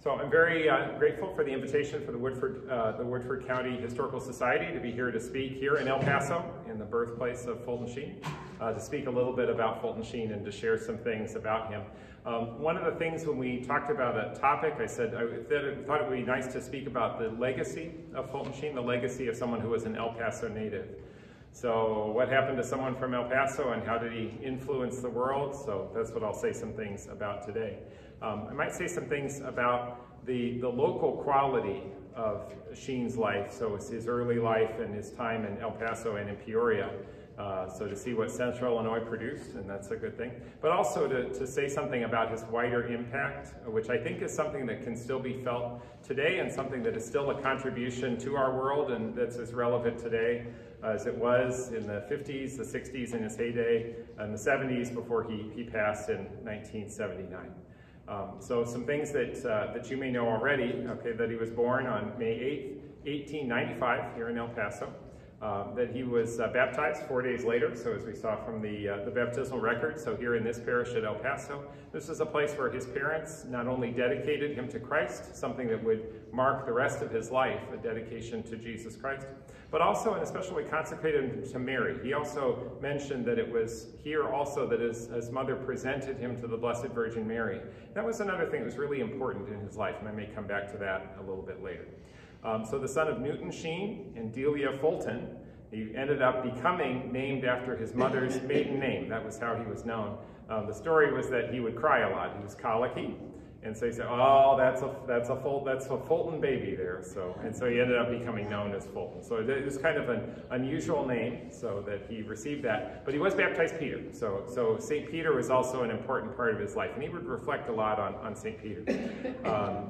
So I'm very grateful for the invitation for the Woodford County Historical Society to be here to speak here in El Paso, in the birthplace of Fulton Sheen, to speak a little bit about Fulton Sheen and to share some things about him. One of the things when we talked about a topic, I said I thought it would be nice to speak about the legacy of Fulton Sheen, the legacy of someone who was an El Paso native. So what happened to someone from El Paso and how did he influence the world? So that's what I'll say some things about today. I might say some things about the local quality of Sheen's life, so it's his early life and his time in El Paso and in Peoria. So to see what Central Illinois produced, and that's a good thing. But also to say something about his wider impact, which I think is something that can still be felt today and something that is still a contribution to our world and that's as relevant today as it was in the 50s, the 60s in his heyday, and the 70s before he passed in 1979. So some things that you may know already, okay, that he was born on May 8th, 1895 here in El Paso. That he was baptized 4 days later, so as we saw from the baptismal record, so here in this parish at El Paso. This is a place where his parents not only dedicated him to Christ, something that would mark the rest of his life, a dedication to Jesus Christ, but also in a special way consecrated him to Mary. He also mentioned that it was here also that his mother presented him to the Blessed Virgin Mary. That was another thing that was really important in his life, and I may come back to that a little bit later. So the son of Newton Sheen and Delia Fulton, he ended up becoming named after his mother's maiden name. That was how he was known. The story was that he would cry a lot. He was colicky, and so he said, "Oh, that's a Fulton baby there." So he ended up becoming known as Fulton. So it was kind of an unusual name, so that he received that. But he was baptized Peter. So St. Peter was also an important part of his life, and he would reflect a lot on St. Peter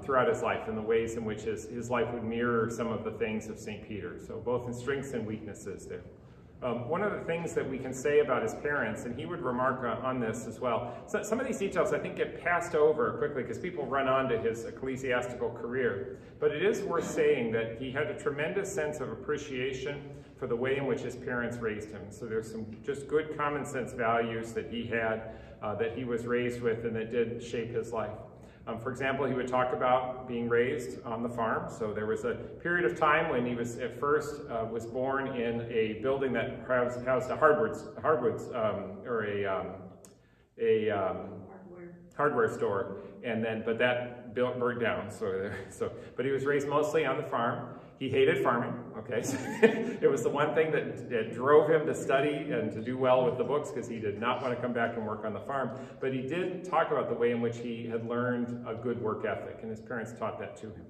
throughout his life and the ways in which his life would mirror some of the things of St. Peter. So both in strengths and weaknesses there. One of the things that we can say about his parents, and he would remark on this as well, so some of these details I think get passed over quickly because people run on to his ecclesiastical career, but it is worth saying that he had a tremendous sense of appreciation for the way in which his parents raised him. So there's some just good common sense values that he had, that he was raised with, and that did shape his life. For example, he would talk about being raised on the farm. So there was a period of time when he was at first was born in a building that housed a hardware store, and then but that burned down. But he was raised mostly on the farm. He hated farming, okay? So it was the one thing that drove him to study and to do well with the books because he did not want to come back and work on the farm. But he did talk about the way in which he had learned a good work ethic, and his parents taught that to him.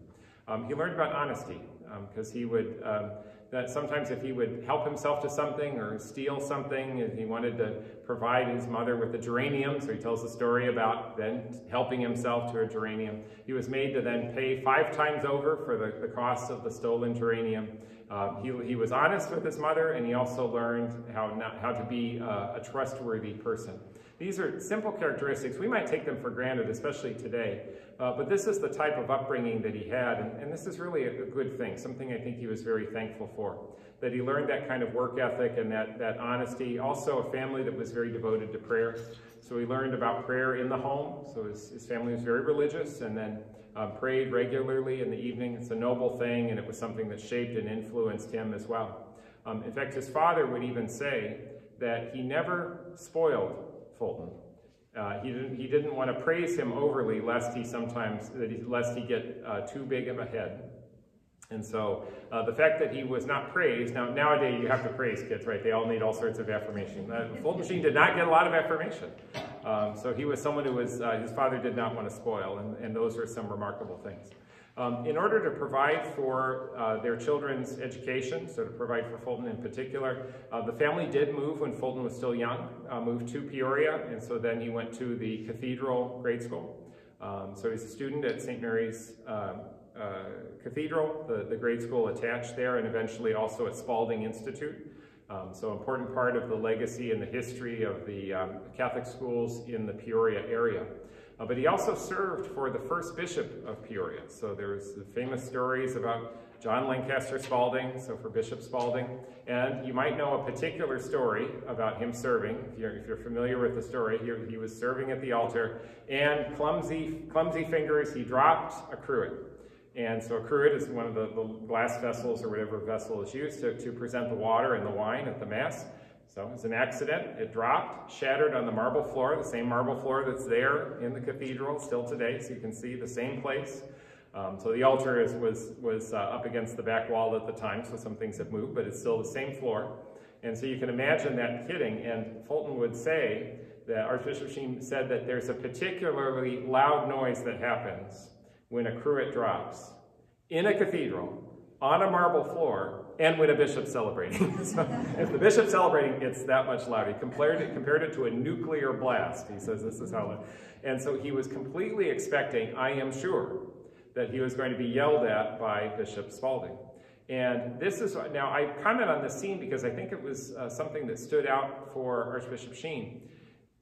He learned about honesty because he would, that sometimes if he would help himself to something or steal something, and he wanted to provide his mother with a geranium, so he tells the story about then helping himself to a geranium. He was made to then pay 5 times over for the cost of the stolen geranium. He was honest with his mother, and he also learned how to be a trustworthy person. These are simple characteristics. We might take them for granted, especially today, but this is the type of upbringing that he had, and this is really a good thing, something I think he was very thankful for, that he learned that kind of work ethic and that honesty. Also a family that was very devoted to prayer. So he learned about prayer in the home. So his family was very religious and then prayed regularly in the evening. It's a noble thing, and it was something that shaped and influenced him as well. In fact, his father would even say that he never spoiled Fulton. He didn't want to praise him overly lest he get too big of a head. And so the fact that he was not praised, nowadays you have to praise kids, right? They all need all sorts of affirmation. Fulton Sheen did not get a lot of affirmation. So he was someone who was, his father did not want to spoil, and those are some remarkable things. In order to provide for their children's education, so to provide for Fulton in particular, the family did move when Fulton was still young, moved to Peoria, and so then he went to the Cathedral grade school. So he's a student at St. Mary's Cathedral, the grade school attached there, and eventually also at Spalding Institute. So important part of the legacy and the history of the Catholic schools in the Peoria area. But he also served for the first bishop of Peoria. So there's the famous stories about John Lancaster Spalding, so for Bishop Spalding. And you might know a particular story about him serving. If you're familiar with the story, he was serving at the altar, and clumsy fingers, he dropped a cruet. And so a cruet is one of the glass vessels or whatever vessel is used to present the water and the wine at the Mass. So it was an accident. It dropped, shattered on the marble floor, the same marble floor that's there in the cathedral still today. So you can see the same place. So the altar was up against the back wall at the time, so some things have moved, but it's still the same floor. And so you can imagine that hitting. And Fulton would say that Archbishop Sheen said that there's a particularly loud noise that happens when a cruet drops in a cathedral, on a marble floor, and when a bishop's celebrating. So if the bishop's celebrating, it's that much louder. He compared it to a nuclear blast. He says this is how loud. And so he was completely expecting, I am sure, that he was going to be yelled at by Bishop Spalding. And this is, now I comment on this scene because I think it was something that stood out for Archbishop Sheen.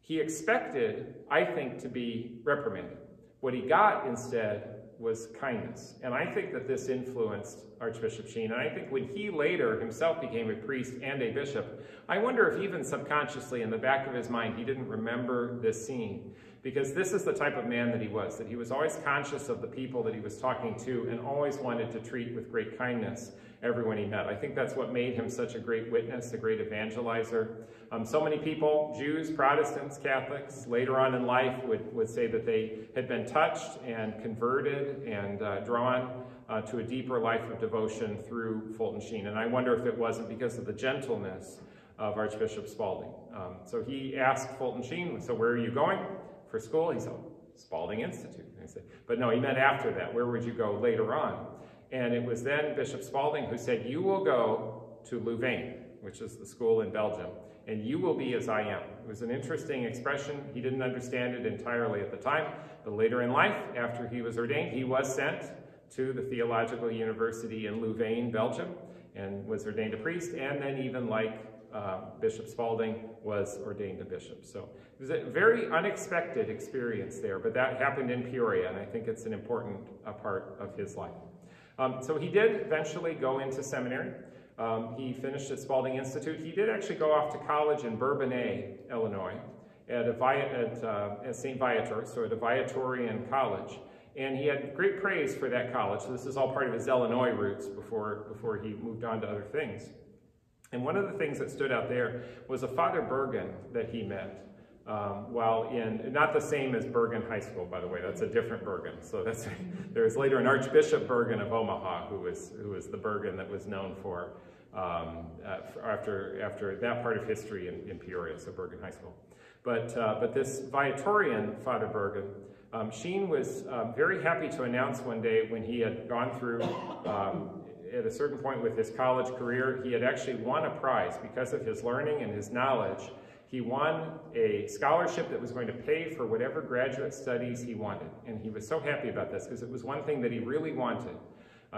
He expected, I think, to be reprimanded. What he got instead was kindness. And I think that this influenced Archbishop Sheen. And I think when he later himself became a priest and a bishop, I wonder if even subconsciously in the back of his mind, he didn't remember this scene. Because this is the type of man that he was always conscious of the people that he was talking to and always wanted to treat with great kindness everyone he met. I think that's what made him such a great witness, a great evangelizer. So many people, Jews, Protestants, Catholics, later on in life would say that they had been touched and converted and drawn to a deeper life of devotion through Fulton Sheen. And I wonder if it wasn't because of the gentleness of Archbishop Spalding. So he asked Fulton Sheen, so where are you going for school? He said, Spalding Institute. And I said, but no, he meant after that. Where would you go later on? And it was then Bishop Spalding who said, you will go to Louvain, which is the school in Belgium, and you will be as I am. It was an interesting expression. He didn't understand it entirely at the time, but later in life, after he was ordained, he was sent to the Theological University in Louvain, Belgium, and was ordained a priest, and then even like Bishop Spalding was ordained a bishop. So it was a very unexpected experience there, but that happened in Peoria, and I think it's an important part of his life. So he did eventually go into seminary. He finished at Spalding Institute. He did actually go off to college in Bourbonnais, Illinois, at St. Viator, so at a Viatorian college. And he had great praise for that college. So this is all part of his Illinois roots before he moved on to other things. And one of the things that stood out there was a Father Bergen that he met while in, not the same as Bergen High School, by the way, that's a different Bergen. So there was later an Archbishop Bergen of Omaha who was the Bergen that was known for after that part of history in Peoria, so Bergen High School. But this Viatorian Father Bergen, Sheen was very happy to announce one day when he had gone through at a certain point with his college career, he had actually won a prize because of his learning and his knowledge. He won a scholarship that was going to pay for whatever graduate studies he wanted. And he was so happy about this because it was one thing that he really wanted.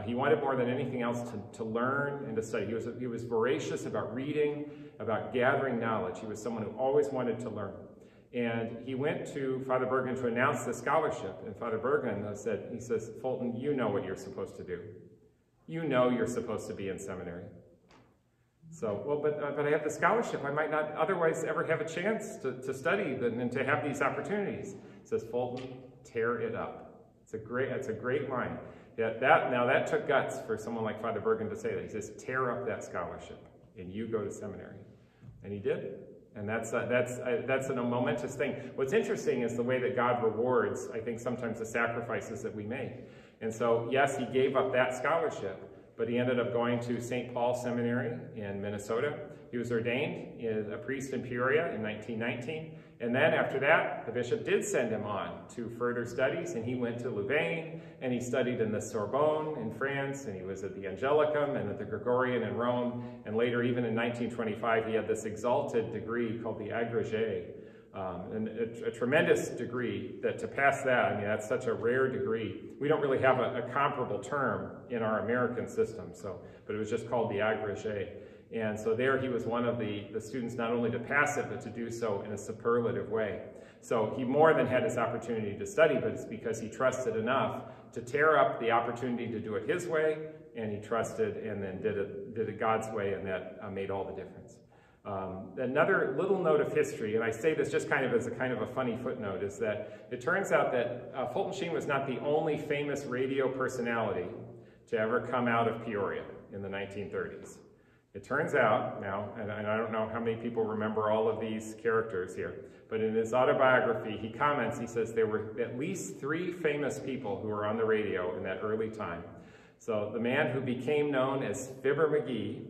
He wanted more than anything else to learn and to study. He was voracious about reading, about gathering knowledge. He was someone who always wanted to learn. And he went to Father Bergen to announce the scholarship. And Father Bergen he says, Fulton, you know what you're supposed to do. You know you're supposed to be in seminary. So, well, but I have the scholarship. I might not otherwise ever have a chance to study and to have these opportunities. He says, Fulton, tear it up. It's a great line. Yeah, that took guts for someone like Father Bergen to say that. He says, tear up that scholarship and you go to seminary. And he did. And that's a momentous thing. What's interesting is the way that God rewards, I think, sometimes the sacrifices that we make. And so, yes, he gave up that scholarship, but he ended up going to St. Paul Seminary in Minnesota. He was ordained as a priest in Peoria in 1919. And then after that, the bishop did send him on to further studies, and he went to Louvain, and he studied in the Sorbonne in France, and he was at the Angelicum and at the Gregorian in Rome. And later, even in 1925, he had this exalted degree called the agrégé, and a tremendous degree that to pass that, I mean, that's such a rare degree. We don't really have a comparable term in our American system, but it was just called the agrégé. And so there he was one of the students not only to pass it, but to do so in a superlative way. So he more than had his opportunity to study, but it's because he trusted enough to tear up the opportunity to do it his way, and he trusted and then did it God's way, and that made all the difference. Another little note of history, and I say this just kind of as a funny footnote, is that it turns out that Fulton Sheen was not the only famous radio personality to ever come out of Peoria in the 1930s. It turns out now, and I don't know how many people remember all of these characters here, but in his autobiography, he comments, he says there were at least 3 famous people who were on the radio in that early time. So the man who became known as Fibber McGee,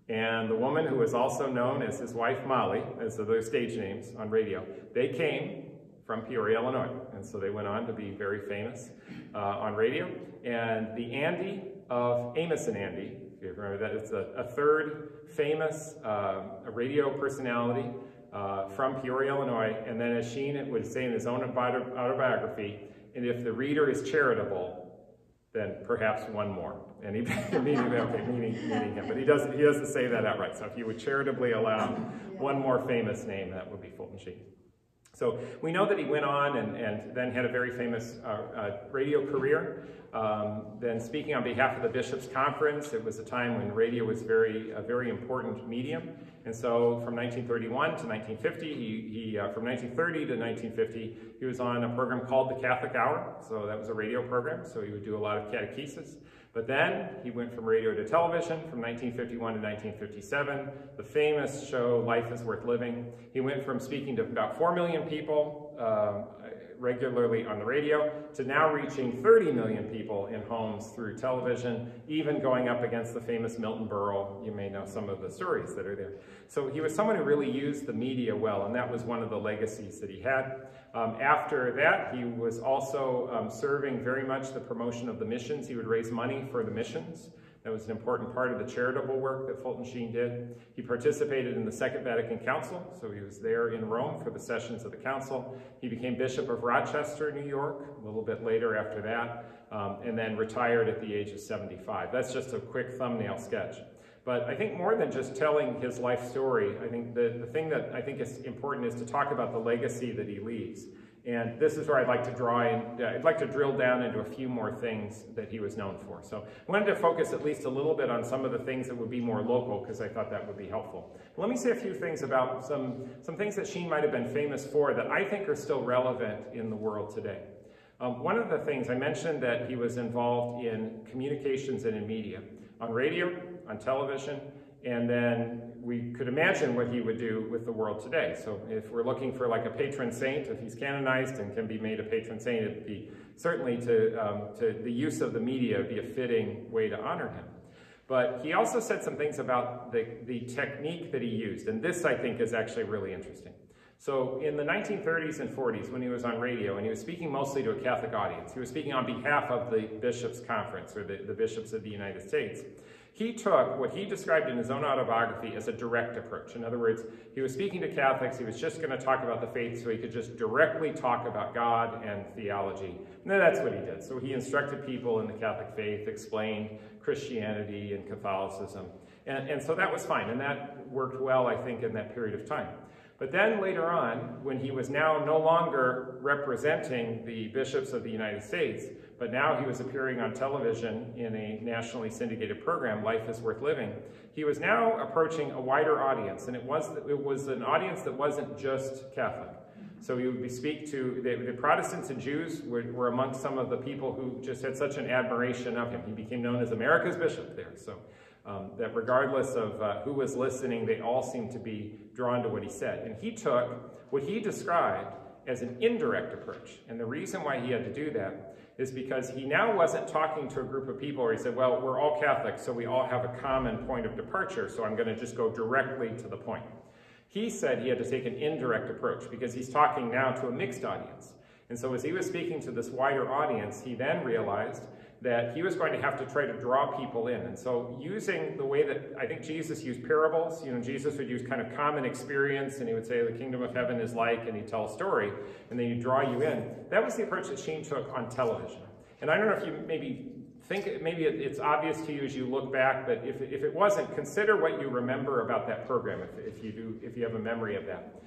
and the woman who was also known as his wife Molly, as their stage names on radio, they came from Peoria, Illinois. And so they went on to be very famous on radio. And the Andy of Amos and Andy, if you remember that, it's a third famous radio personality from Peoria, Illinois. And then as Sheen would say in his own autobiography, and if the reader is charitable, then perhaps one more. And he meaning him, but he doesn't say that outright. So if you would charitably allow one more famous name, that would be Fulton Sheen. So we know that he went on and then had a very famous radio career. Then speaking on behalf of the Bishops' Conference, it was a time when radio was a very important medium. And so from 1931 to 1950, from 1930 to 1950, he was on a program called the Catholic Hour. So that was a radio program, so he would do a lot of catechesis. But then he went from radio to television from 1951 to 1957, the famous show Life is Worth Living. He went from speaking to about 4 million people regularly on the radio to now reaching 30 million people in homes through television, even going up against the famous Milton Berle. You may know some of the stories that are there. So he was someone who really used the media well, and that was one of the legacies that he had. After that, he was also serving very much the promotion of the missions. He would raise money for the missions. That was an important part of the charitable work that Fulton Sheen did. He participated in the Second Vatican Council, so he was there in Rome for the sessions of the council. He became Bishop of Rochester, New York, a little bit later after that, and then retired at the age of 75. That's just a quick thumbnail sketch. But I think more than just telling his life story, I think the thing that I think is important is to talk about the legacy that he leaves. And this is where I'd like to draw in, I'd like to drill down into a few more things that he was known for. So I wanted to focus at least a little bit on some of the things that would be more local, because I thought that would be helpful. Let me say a few things about some things that Sheen might have been famous for that I think are still relevant in the world today. One of the things, I mentioned that he was involved in communications and in media, on radio, on television, and then we could imagine what he would do with the world today. So if we're looking for like a patron saint, if he's canonized and can be made a patron saint, it'd be certainly to the use of the media be a fitting way to honor him. But he also said some things about the technique that he used, and this I think is actually really interesting. So in the 1930s and 40s, when he was on radio, and he was speaking mostly to a Catholic audience, he was speaking on behalf of the Bishops' Conference, or the bishops of the United States. He took what he described in his own autobiography as a direct approach. In other words, he was speaking to Catholics, he was just going to talk about the faith, so he could just directly talk about God and theology. And that's what he did. So he instructed people in the Catholic faith, explained Christianity and Catholicism. And so that was fine, and that worked well, I think, in that period of time. But then later on, when he was now no longer representing the bishops of the United States, but now he was appearing on television in a nationally syndicated program, Life is Worth Living, he was now approaching a wider audience, and it was an audience that wasn't just Catholic. So he would speak to, the Protestants and Jews were amongst some of the people who just had such an admiration of him. He became known as America's bishop there. So that regardless of who was listening, they all seemed to be drawn to what he said. And he took what he described as an indirect approach. And the reason why he had to do that is because he now wasn't talking to a group of people where he said, well, we're all Catholics, so we all have a common point of departure, so I'm going to just go directly to the point. He said he had to take an indirect approach because he's talking now to a mixed audience. And so as he was speaking to this wider audience, he then realized that he was going to have to try to draw people in. And so using the way that I think Jesus used parables, Jesus would use kind of common experience, and he would say the kingdom of heaven is like, and he'd tell a story, and then he'd draw you in. That was the approach that Sheen took on television. And I don't know if you maybe think, maybe it's obvious to you as you look back, but if it wasn't, consider what you remember about that program, if you have a memory of that.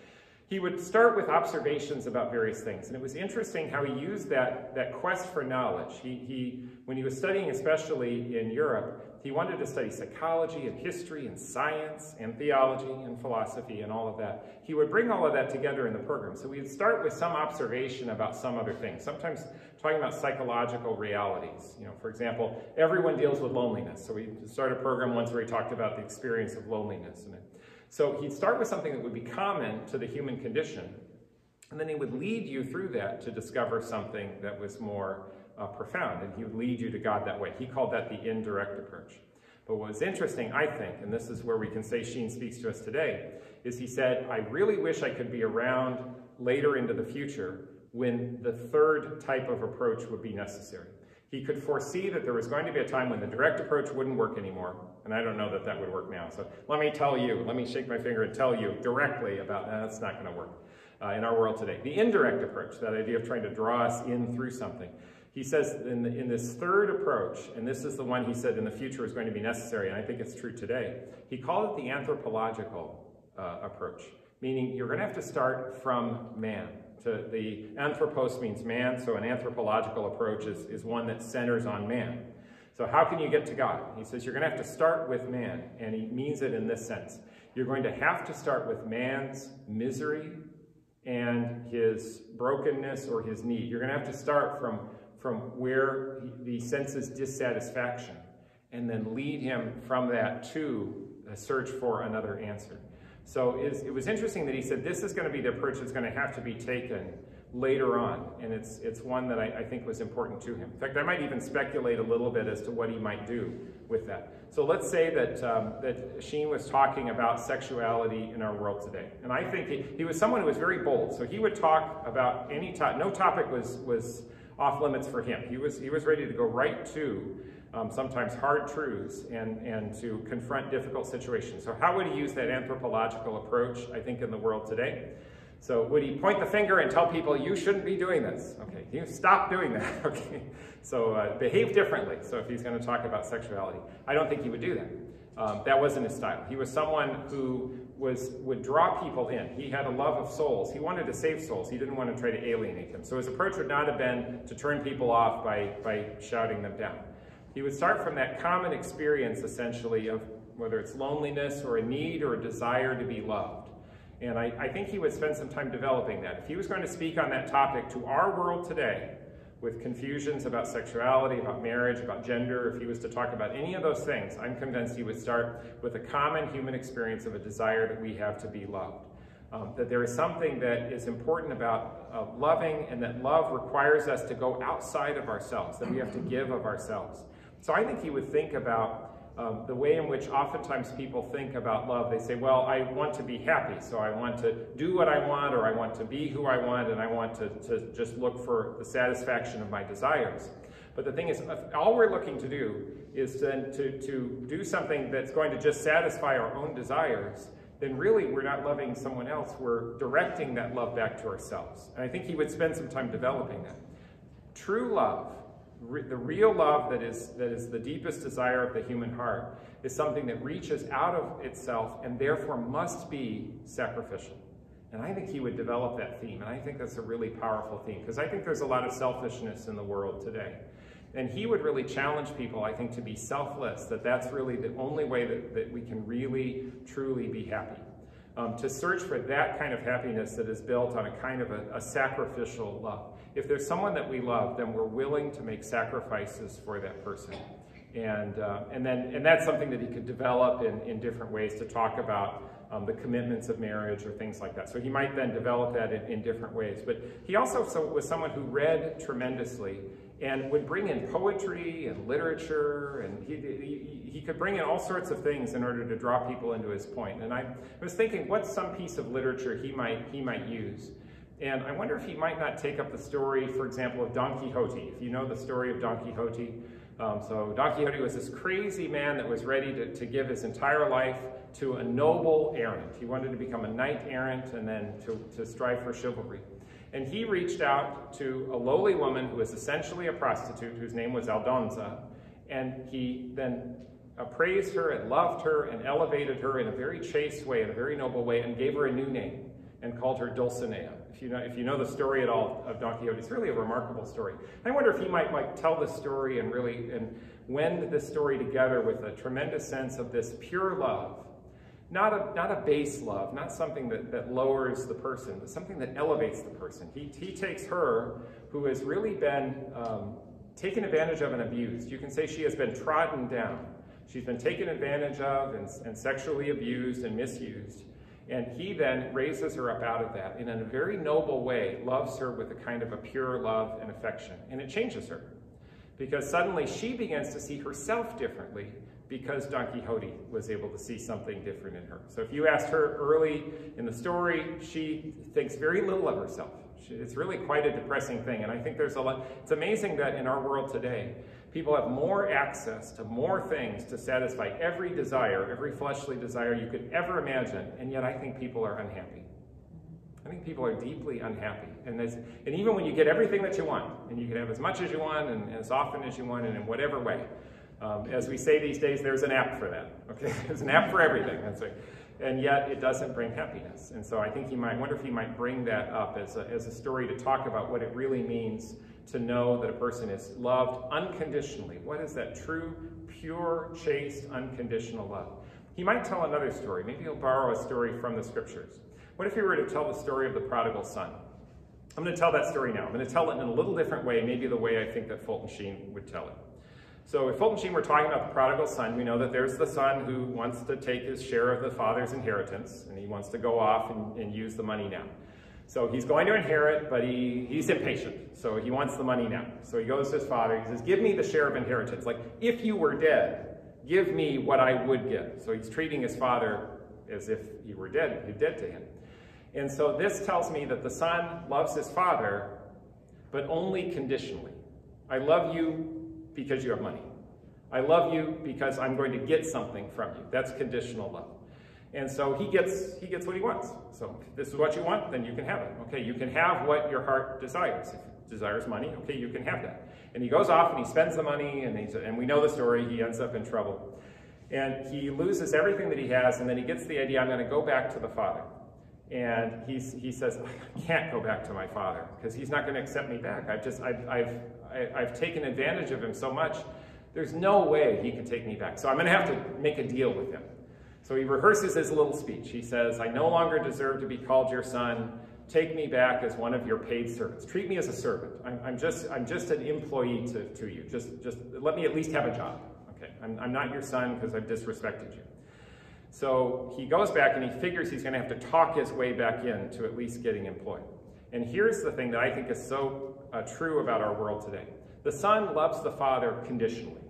he would start with observations about various things. And it was interesting how he used that quest for knowledge. When he was studying, especially in Europe, he wanted to study psychology and history and science and theology and philosophy and all of that. He would bring all of that together in the program. So we'd start with some observation about some other things, sometimes talking about psychological realities. You know, for example, everyone deals with loneliness. So we started a program once where he talked about the experience of loneliness. So he'd start with something that would be common to the human condition, and then he would lead you through that to discover something that was more profound, and he would lead you to God that way. He called that the indirect approach. But what was interesting, I think, and this is where we can say Sheen speaks to us today, is he said, I really wish I could be around later into the future when the third type of approach would be necessary. He could foresee that there was going to be a time when the direct approach wouldn't work anymore, and I don't know that that would work now. So let me tell you, let me shake my finger and tell you directly about that's not going to work in our world today. The indirect approach, that idea of trying to draw us in through something. He says in this third approach, and this is the one he said in the future is going to be necessary, and I think it's true today, he called it the anthropological approach, meaning you're going to have to start from man. The anthropos means man, so an anthropological approach is one that centers on man. So how can you get to God? He says you're going to have to start with man, and he means it in this sense. You're going to have to start with man's misery and his brokenness or his need. You're going to have to start from where he senses dissatisfaction, and then lead him from that to a search for another answer. So it was interesting that he said this is going to be the approach that's going to have to be taken later on, and it's one that I think was important to him. In fact, I might even speculate a little bit as to what he might do with that. So let's say that Sheen was talking about sexuality in our world today, and I think he was someone who was very bold. So he would talk about any topic. No topic was off limits for him. He was ready to go right to sometimes hard truths and to confront difficult situations. So how would he use that anthropological approach, I think, in the world today? So would he point the finger and tell people, you shouldn't be doing this? Okay, you stop doing that, okay? So behave differently, so if he's going to talk about sexuality. I don't think he would do that. That wasn't his style. He was someone who would draw people in. He had a love of souls. He wanted to save souls. He didn't want to try to alienate them. So his approach would not have been to turn people off by shouting them down. He would start from that common experience, essentially, of whether it's loneliness or a need or a desire to be loved. And I think he would spend some time developing that. If he was going to speak on that topic to our world today, with confusions about sexuality, about marriage, about gender, if he was to talk about any of those things, I'm convinced he would start with a common human experience of a desire that we have to be loved. That there is something that is important about loving, and that love requires us to go outside of ourselves, that we have to give of ourselves. So I think he would think about the way in which oftentimes people think about love. They say, well, I want to be happy, so I want to do what I want, or I want to be who I want, and I want to just look for the satisfaction of my desires. But the thing is, if all we're looking to do is then to do something that's going to just satisfy our own desires, then really we're not loving someone else, we're directing that love back to ourselves. And I think he would spend some time developing that. True love, the real love that is the deepest desire of the human heart, is something that reaches out of itself and therefore must be sacrificial. And I think he would develop that theme, and I think that's a really powerful theme, because I think there's a lot of selfishness in the world today. And he would really challenge people, I think, to be selfless, that's really the only way that we can really, truly be happy. To search for that kind of happiness that is built on a kind of a sacrificial love. If there's someone that we love, then we're willing to make sacrifices for that person. And that's something that he could develop in different ways to talk about the commitments of marriage or things like that. So he might then develop that in different ways. But he also was someone who read tremendously and would bring in poetry and literature, and he could bring in all sorts of things in order to draw people into his point. And I was thinking, what's some piece of literature he might use? And I wonder if he might not take up the story, for example, of Don Quixote. If you know the story of Don Quixote. So Don Quixote was this crazy man that was ready to give his entire life to a noble errand. He wanted to become a knight errant and then to strive for chivalry. And he reached out to a lowly woman who was essentially a prostitute, whose name was Aldonza, and he then appraised her and loved her and elevated her in a very chaste way, in a very noble way, and gave her a new name. and called her Dulcinea. If you know the story at all of Don Quixote, it's really a remarkable story. I wonder if he might tell the story and really wend this story together with a tremendous sense of this pure love, not a base love, not something that lowers the person, but something that elevates the person. He takes her, who has really been taken advantage of and abused. You can say she has been trodden down. She's been taken advantage of and sexually abused and misused. And he then raises her up out of that, and in a very noble way, loves her with a kind of a pure love and affection. And it changes her, because suddenly she begins to see herself differently, because Don Quixote was able to see something different in her. So if you asked her early in the story, she thinks very little of herself. It's really quite a depressing thing. And I think there's a lot, it's amazing that in our world today, people have more access to more things to satisfy every desire, every fleshly desire you could ever imagine, and yet I think people are unhappy. I think people are deeply unhappy. And even when you get everything that you want, and you can have as much as you want, and as often as you want, and in whatever way, as we say these days, there's an app for that. Okay, there's an app for everything. That's right. And yet it doesn't bring happiness. And so I think wonder if he might bring that up as a story to talk about what it really means to know that a person is loved unconditionally. What is that true, pure, chaste, unconditional love? He might tell another story. Maybe he'll borrow a story from the scriptures. What if he were to tell the story of the prodigal son? I'm going to tell that story now. I'm going to tell it in a little different way, maybe the way I think that Fulton Sheen would tell it. So if Fulton Sheen were talking about the prodigal son, we know that there's the son who wants to take his share of the father's inheritance, and he wants to go off and use the money now. So he's going to inherit, but he's impatient, so he wants the money now. So he goes to his father, he says, give me the share of inheritance. Like, if you were dead, give me what I would get. So he's treating his father as if he were dead, he's dead to him. And so this tells me that the son loves his father, but only conditionally. I love you because you have money. I love you because I'm going to get something from you. That's conditional love. And so he gets what he wants. So if this is what you want, then you can have it. Okay, you can have what your heart desires. If it desires money, okay, you can have that. And he goes off and he spends the money, and we know the story, he ends up in trouble. And he loses everything that he has, and then he gets the idea, I'm going to go back to the father. And he says, I can't go back to my father, because he's not going to accept me back. I've taken advantage of him so much, there's no way he can take me back. So I'm going to have to make a deal with him. So he rehearses his little speech. He says, I no longer deserve to be called your son. Take me back as one of your paid servants. Treat me as a servant. I'm just an employee to you. Just let me at least have a job. Okay, I'm not your son because I've disrespected you. So he goes back and he figures he's going to have to talk his way back in to at least getting employed. And here's the thing that I think is so true about our world today. The son loves the father conditionally.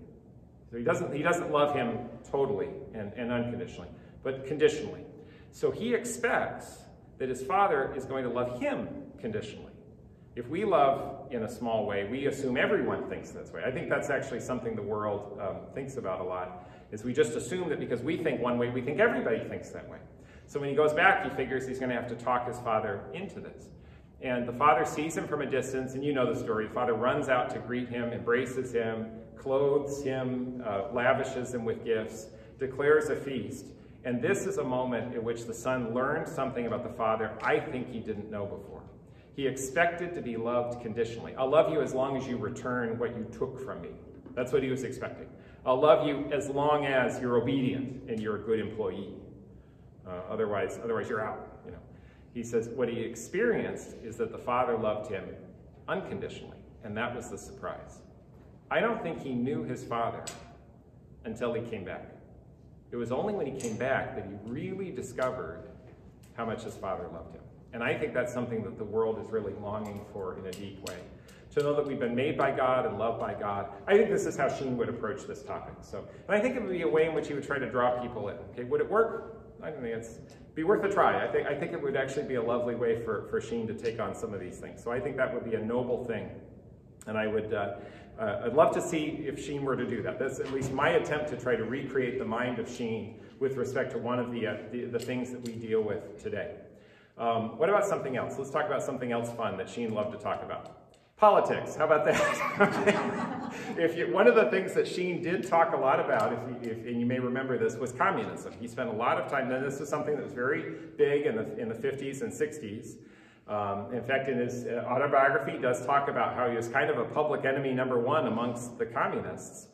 So he doesn't love him totally and unconditionally, but conditionally. So he expects that his father is going to love him conditionally. If we love in a small way, we assume everyone thinks this way. I think that's actually something the world thinks about a lot, is we just assume that because we think one way, we think everybody thinks that way. So when he goes back, he figures he's going to have to talk his father into this. And the father sees him from a distance, and you know the story. The father runs out to greet him, embraces him, clothes him, lavishes him with gifts, declares a feast. And this is a moment in which the son learned something about the father I think he didn't know before. He expected to be loved conditionally. I'll love you as long as you return what you took from me. That's what he was expecting. I'll love you as long as you're obedient and you're a good employee. Otherwise you're out. You know. He says what he experienced is that the father loved him unconditionally, and that was the surprise. I don't think he knew his father until he came back. It was only when he came back that he really discovered how much his father loved him. And I think that's something that the world is really longing for in a deep way. To know that we've been made by God and loved by God. I think this is how Sheen would approach this topic. And I think it would be a way in which he would try to draw people in. Okay, would it work? I don't think it'd be worth a try. I think it would actually be a lovely way for Sheen to take on some of these things. So I think that would be a noble thing. And I'd love to see if Sheen were to do that. That's at least my attempt to try to recreate the mind of Sheen with respect to one of the things that we deal with today. What about something else? Let's talk about something else fun that Sheen loved to talk about. Politics, how about that? One of the things that Sheen did talk a lot about, and you may remember this, was communism. He spent a lot of time, and this is something that was very big in the 50s and 60s. In fact, in his autobiography, he does talk about how he was kind of a public enemy #1 amongst the communists,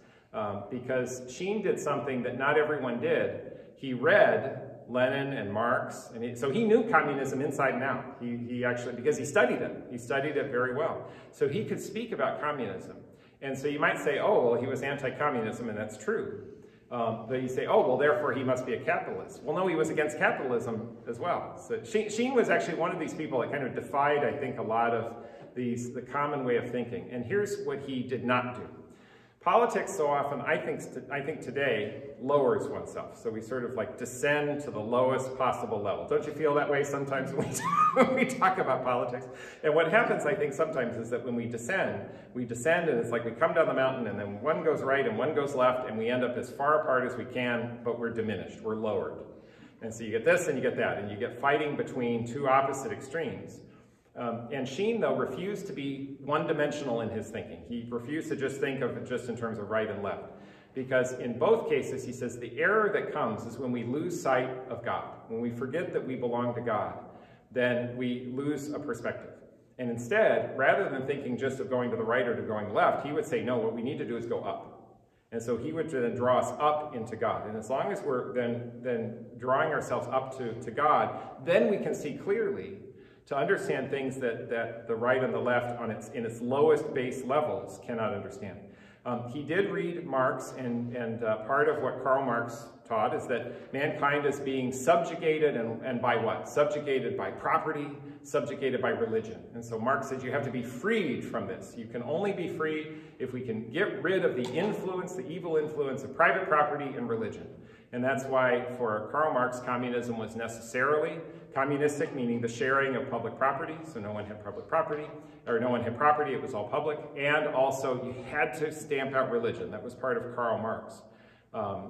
because Sheen did something that not everyone did. He read Lenin and Marx, and so he knew communism inside and out. He actually, because he studied it very well. So he could speak about communism. And so you might say, oh, well, he was anti-communism, and that's true. But you say, oh, well, therefore he must be a capitalist. Well, no, he was against capitalism as well. So Sheen was actually one of these people that kind of defied, I think, a lot of the common way of thinking. And here's what he did not do. Politics so often, I think today, lowers oneself. So we sort of like descend to the lowest possible level. Don't you feel that way sometimes when we talk about politics? And what happens, I think, sometimes is that when we descend and it's like we come down the mountain and then one goes right and one goes left and we end up as far apart as we can, but we're diminished, we're lowered. And so you get this and you get that, and you get fighting between two opposite extremes. And Sheen, though, refused to be one-dimensional in his thinking. He refused to just think of it just in terms of right and left. Because in both cases, he says, the error that comes is when we lose sight of God. When we forget that we belong to God, then we lose a perspective. And instead, rather than thinking just of going to the right or to going left, he would say, no, what we need to do is go up. And so he would then draw us up into God. And as long as we're then drawing ourselves up to God, then we can see clearly to understand things that the right and the left in its lowest base levels cannot understand. He did read Marx, and part of what Karl Marx taught is that mankind is being subjugated, and by what? Subjugated by property, subjugated by religion. And so Marx said you have to be freed from this. You can only be free if we can get rid of the influence, the evil influence of private property and religion. And that's why for Karl Marx, communism was necessarily communistic, meaning the sharing of public property, so no one had public property, or no one had property, it was all public, and also you had to stamp out religion. That was part of Karl Marx.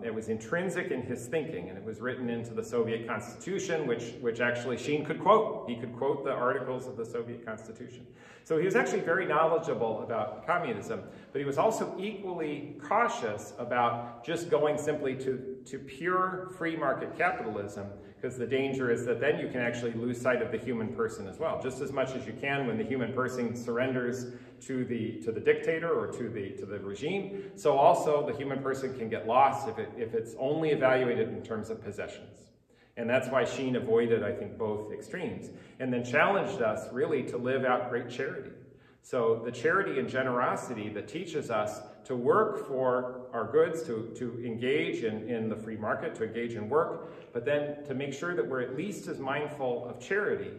It was intrinsic in his thinking, and it was written into the Soviet Constitution, which actually Sheen could quote. He could quote the articles of the Soviet Constitution. So he was actually very knowledgeable about communism, but he was also equally cautious about just going simply to pure free market capitalism, because the danger is that then you can actually lose sight of the human person as well, just as much as you can when the human person surrenders to the dictator or to the regime. So also the human person can get lost if it's only evaluated in terms of possessions. And that's why Sheen avoided, I think, both extremes, and then challenged us really to live out great charity. So the charity and generosity that teaches us to work for our goods, to engage in the free market, to engage in work, but then to make sure that we're at least as mindful of charity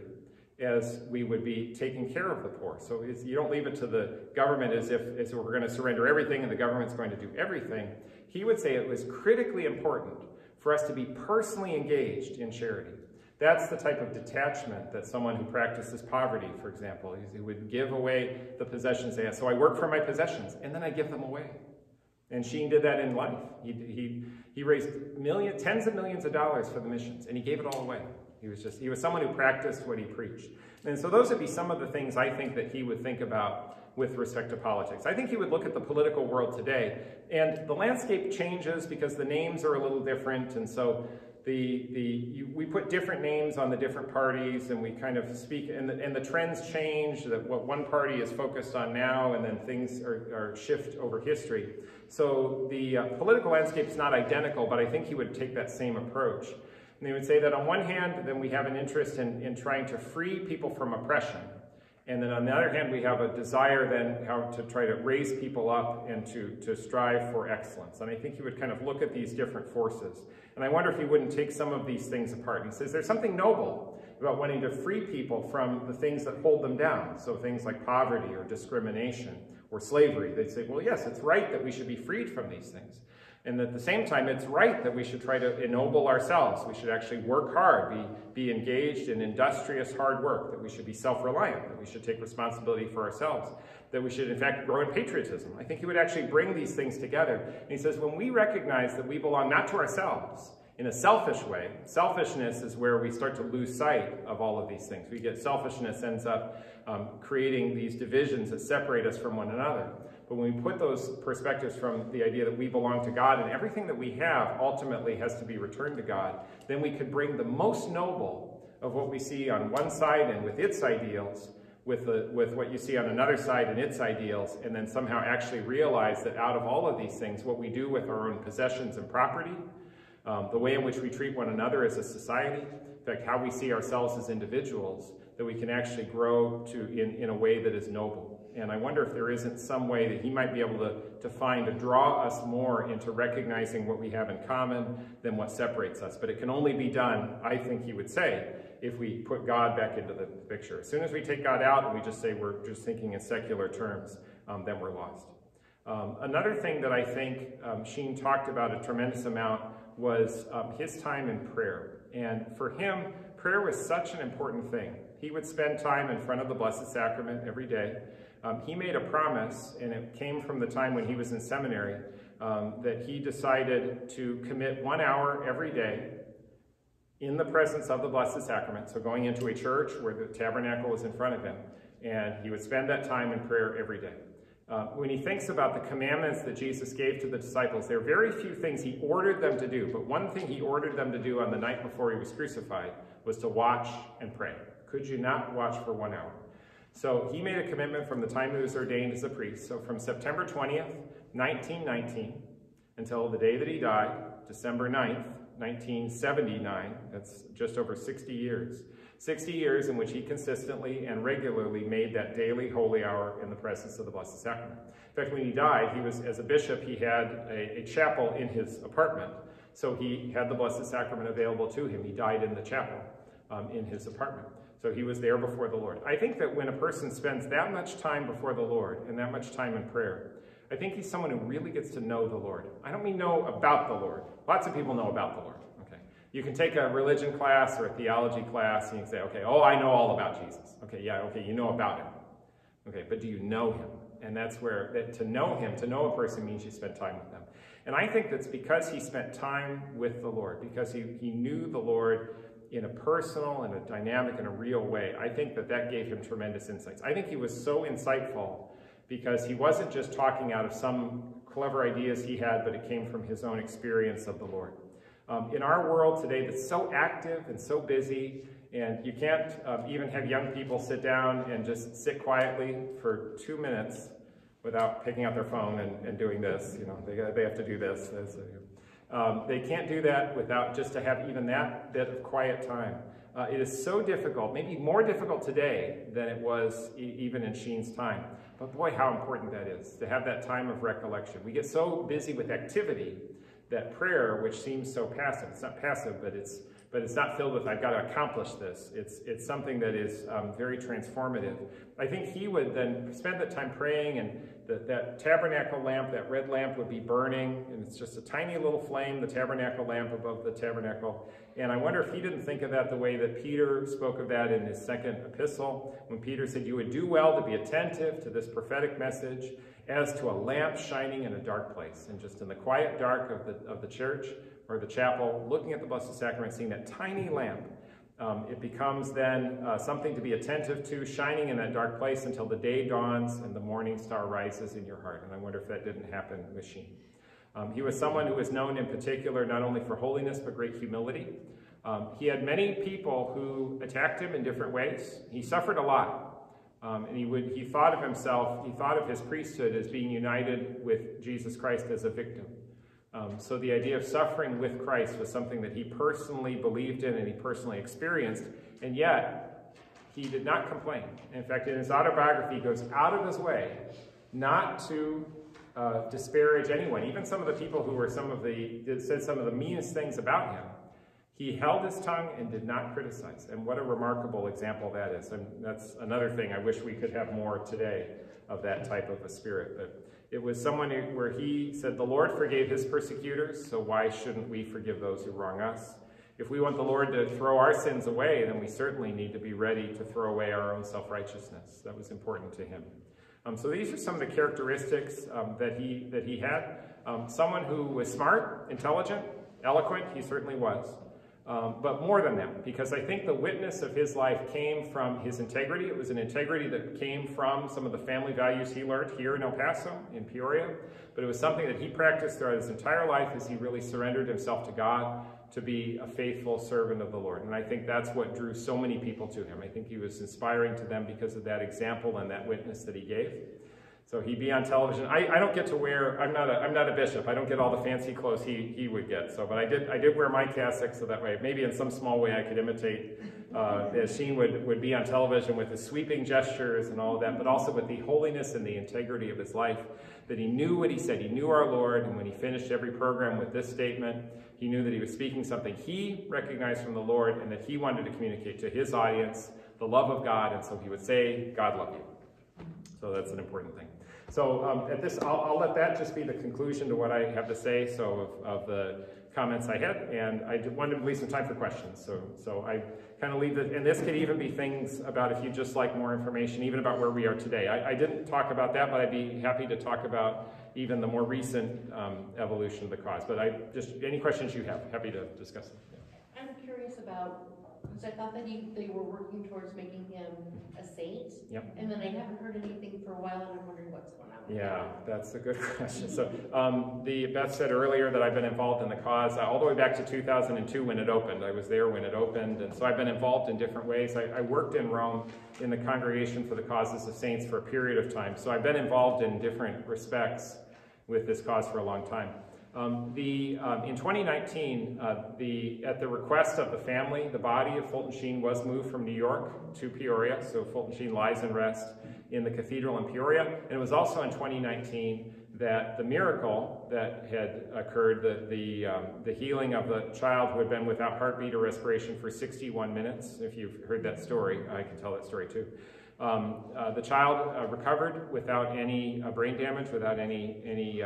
as we would be taking care of the poor. So you don't leave it to the government as if we're going to surrender everything and the government's going to do everything. He would say it was critically important for us to be personally engaged in charity. That's the type of detachment that someone who practices poverty, for example, he would give away the possessions they have. So I work for my possessions, and then I give them away. And Sheen did that in life. He raised tens of millions of dollars for the missions, and he gave it all away. He was someone who practiced what he preached. And so those would be some of the things I think that he would think about with respect to politics. I think he would look at the political world today, and the landscape changes because the names are a little different, and so we put different names on the different parties, and we kind of speak, and the trends change, that what one party is focused on now, and then things are shift over history. So the political landscape is not identical, but I think he would take that same approach. And they would say that on one hand, then we have an interest in trying to free people from oppression. And then on the other hand, we have a desire then how to try to raise people up and to strive for excellence. And I think he would kind of look at these different forces. And I wonder if he wouldn't take some of these things apart. He says there's something noble about wanting to free people from the things that hold them down. So things like poverty or discrimination or slavery. They'd say, well, yes, it's right that we should be freed from these things. And at the same time, it's right that we should try to ennoble ourselves. We should actually work hard, be engaged in industrious hard work, that we should be self-reliant, that we should take responsibility for ourselves, that we should, in fact, grow in patriotism. I think he would actually bring these things together. And he says, when we recognize that we belong not to ourselves, in a selfish way. Selfishness is where we start to lose sight of all of these things. Selfishness ends up creating these divisions that separate us from one another. But when we put those perspectives from the idea that we belong to God and everything that we have ultimately has to be returned to God, then we could bring the most noble of what we see on one side and with its ideals, with what you see on another side and its ideals, and then somehow actually realize that out of all of these things, what we do with our own possessions and property, the way in which we treat one another as a society, in fact, how we see ourselves as individuals, that we can actually grow in a way that is noble. And I wonder if there isn't some way that he might be able to draw us more into recognizing what we have in common than what separates us. But it can only be done, I think he would say, if we put God back into the picture. As soon as we take God out and we just say we're just thinking in secular terms, then we're lost. Another thing that I think Sheen talked about a tremendous amount was his time in prayer. And for him, prayer was such an important thing. He would spend time in front of the Blessed Sacrament every day. He made a promise, and it came from the time when he was in seminary, that he decided to commit 1 hour every day in the presence of the Blessed Sacrament, so going into a church where the tabernacle was in front of him, and he would spend that time in prayer every day. When he thinks about the commandments that Jesus gave to the disciples, there are very few things he ordered them to do, but one thing he ordered them to do on the night before he was crucified was to watch and pray. Could you not watch for 1 hour? So he made a commitment from the time he was ordained as a priest. So from September 20th, 1919, until the day that he died, December 9th, 1979, that's just over 60 years. 60 years in which he consistently and regularly made that daily holy hour in the presence of the Blessed Sacrament. In fact, when he died, as a bishop, he had a chapel in his apartment. So he had the Blessed Sacrament available to him. He died in the chapel in his apartment. So he was there before the Lord. I think that when a person spends that much time before the Lord and that much time in prayer, I think he's someone who really gets to know the Lord. I don't mean know about the Lord. Lots of people know about the Lord. Okay, you can take a religion class or a theology class and you can say, okay, oh, I know all about Jesus. Okay, yeah, okay, you know about him. Okay, but do you know him? And that's where, to know him, to know a person means you spend time with them. And I think that's because he spent time with the Lord, because he knew the Lord in a personal and a dynamic and a real way. I think that gave him tremendous insights. I think he was so insightful because he wasn't just talking out of some clever ideas he had, but it came from his own experience of the Lord. In our world today that's so active and so busy, and you can't even have young people sit down and just sit quietly for 2 minutes without picking out their phone and doing this. You know, they have to do this. They can't do that without just to have even that bit of quiet time. It is so difficult, maybe more difficult today than it was even in Sheen's time. But boy, how important that is, to have that time of recollection. We get so busy with activity that prayer, which seems so passive, it's not passive, but it's not filled with, I've got to accomplish this. It's something that is very transformative. I think he would then spend that time praying, and that tabernacle lamp, that red lamp would be burning, and it's just a tiny little flame, the tabernacle lamp above the tabernacle. And I wonder if he didn't think of that the way that Peter spoke of that in his second epistle, when Peter said, you would do well to be attentive to this prophetic message as to a lamp shining in a dark place. And just in the quiet dark of the church or the chapel, looking at the Blessed Sacrament, seeing that tiny lamp, it becomes then something to be attentive to, shining in that dark place until the day dawns and the morning star rises in your heart. And I wonder if that didn't happen with Sheen. He was someone who was known in particular not only for holiness but great humility. He had many people who attacked him in different ways. He suffered a lot. And he thought of himself, he thought of his priesthood as being united with Jesus Christ as a victim. So the idea of suffering with Christ was something that he personally believed in and he personally experienced, and yet he did not complain. In fact, in his autobiography, he goes out of his way not to disparage anyone, even some of the people who were said some of the meanest things about him. He held his tongue and did not criticize, and what a remarkable example that is. And that's another thing I wish we could have more today of that type of a spirit. But it was someone where he said, the Lord forgave his persecutors, so why shouldn't we forgive those who wrong us? If we want the Lord to throw our sins away, then we certainly need to be ready to throw away our own self-righteousness. That was important to him. So these are some of the characteristics that he had. Someone who was smart, intelligent, Eloquent, he certainly was. But more than that, because I think the witness of his life came from his integrity. It was an integrity that came from some of the family values he learned here in El Paso, in Peoria. But it was something that he practiced throughout his entire life as he really surrendered himself to God to be a faithful servant of the Lord. And I think that's what drew so many people to him. I think he was inspiring to them because of that example and that witness that he gave. So he'd be on television. I don't get to wear, I'm not a bishop. I don't get all the fancy clothes he would get. So, but I did wear my cassock, so that way, maybe in some small way I could imitate as Sheen would be on television with his sweeping gestures and all of that, but also with the holiness and the integrity of his life, that he knew what he said. He knew our Lord, and when he finished every program with this statement, he knew that he was speaking something he recognized from the Lord and that he wanted to communicate to his audience the love of God, and so he would say, God love you. So that's an important thing. So at this, I'll let that just be the conclusion to what I have to say, so of the comments I had, and I wanted to leave some time for questions. So I kind of leave it, and this could even be things about if you just like more information, even about where we are today. I didn't talk about that, but I'd be happy to talk about even the more recent evolution of the cause. But any questions you have, happy to discuss them. Yeah. I'm curious about, because I thought that they were working towards making him a saint. Yep. And then I haven't heard anything for a while, and I'm wondering what's going on with Yeah, that. that's a good question. So Beth said earlier that I've been involved in the cause all the way back to 2002 when it opened. I was there when it opened, and so I've been involved in different ways. I worked in Rome in the Congregation for the Causes of Saints for a period of time, so I've been involved in different respects with this cause for a long time. In 2019, at the request of the family, the body of Fulton Sheen was moved from New York to Peoria, so Fulton Sheen lies in rest in the cathedral in Peoria. And it was also in 2019 that the miracle that had occurred, the healing of the child who had been without heartbeat or respiration for 61 minutes. If you've heard that story, I can tell that story too. The child recovered without any brain damage, without any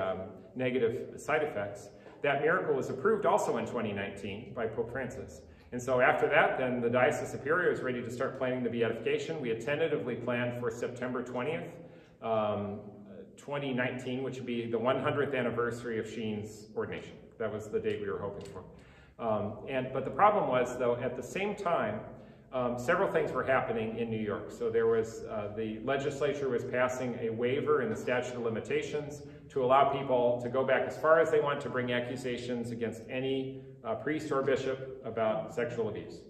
negative side effects. That miracle was approved also in 2019 by Pope Francis. And so after that, then the Diocese of Peoria was ready to start planning the beatification. We had tentatively planned for September 20th, 2019, which would be the 100th anniversary of Sheen's ordination. That was the date we were hoping for. But the problem was, though, at the same time, several things were happening in New York. So there was, the legislature was passing a waiver in the statute of limitations to allow people to go back as far as they want to bring accusations against any priest or bishop about sexual abuse.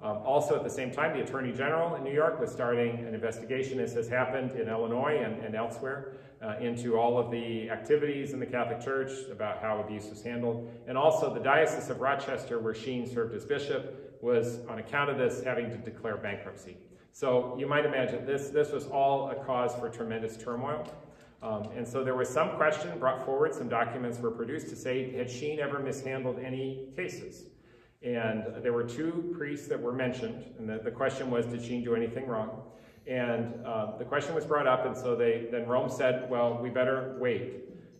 Also at the same time, the Attorney General in New York was starting an investigation, as has happened in Illinois and elsewhere, into all of the activities in the Catholic Church about how abuse was handled. And also the Diocese of Rochester, where Sheen served as bishop, was, on account of this, having to declare bankruptcy. So you might imagine this was all a cause for tremendous turmoil. And so there was some question brought forward, some documents were produced to say, had Sheen ever mishandled any cases? And there were 2 priests that were mentioned, and the question was, did Sheen do anything wrong? And the question was brought up, and so then Rome said, well, we better wait.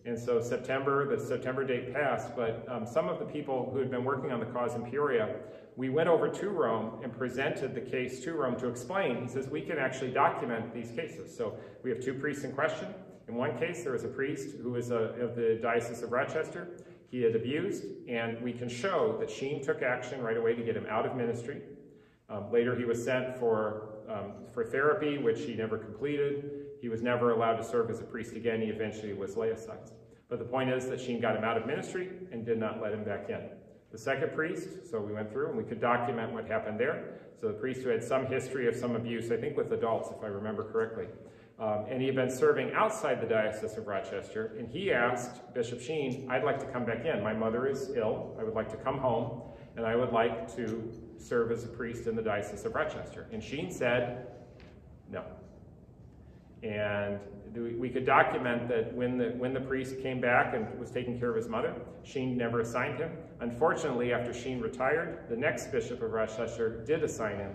And so the September date passed, but some of the people who had been working on the cause in Peoria, we went over to Rome and presented the case to Rome to explain. He says, we can actually document these cases. So we have 2 priests in question. In one case, there was a priest who was of the Diocese of Rochester. He had abused, and we can show that Sheen took action right away to get him out of ministry. Later, he was sent for therapy, which he never completed. He was never allowed to serve as a priest again. He eventually was laicized. But the point is that Sheen got him out of ministry and did not let him back in. The second priest, so we went through and we could document what happened there. So the priest who had some history of some abuse, I think with adults, if I remember correctly. And he had been serving outside the Diocese of Rochester, and he asked Bishop Sheen, I'd like to come back in. My mother is ill. I would like to come home, and I would like to serve as a priest in the Diocese of Rochester. And Sheen said, no. And we could document that when the priest came back and was taking care of his mother, Sheen never assigned him. Unfortunately, after Sheen retired, the next bishop of Rochester did assign him,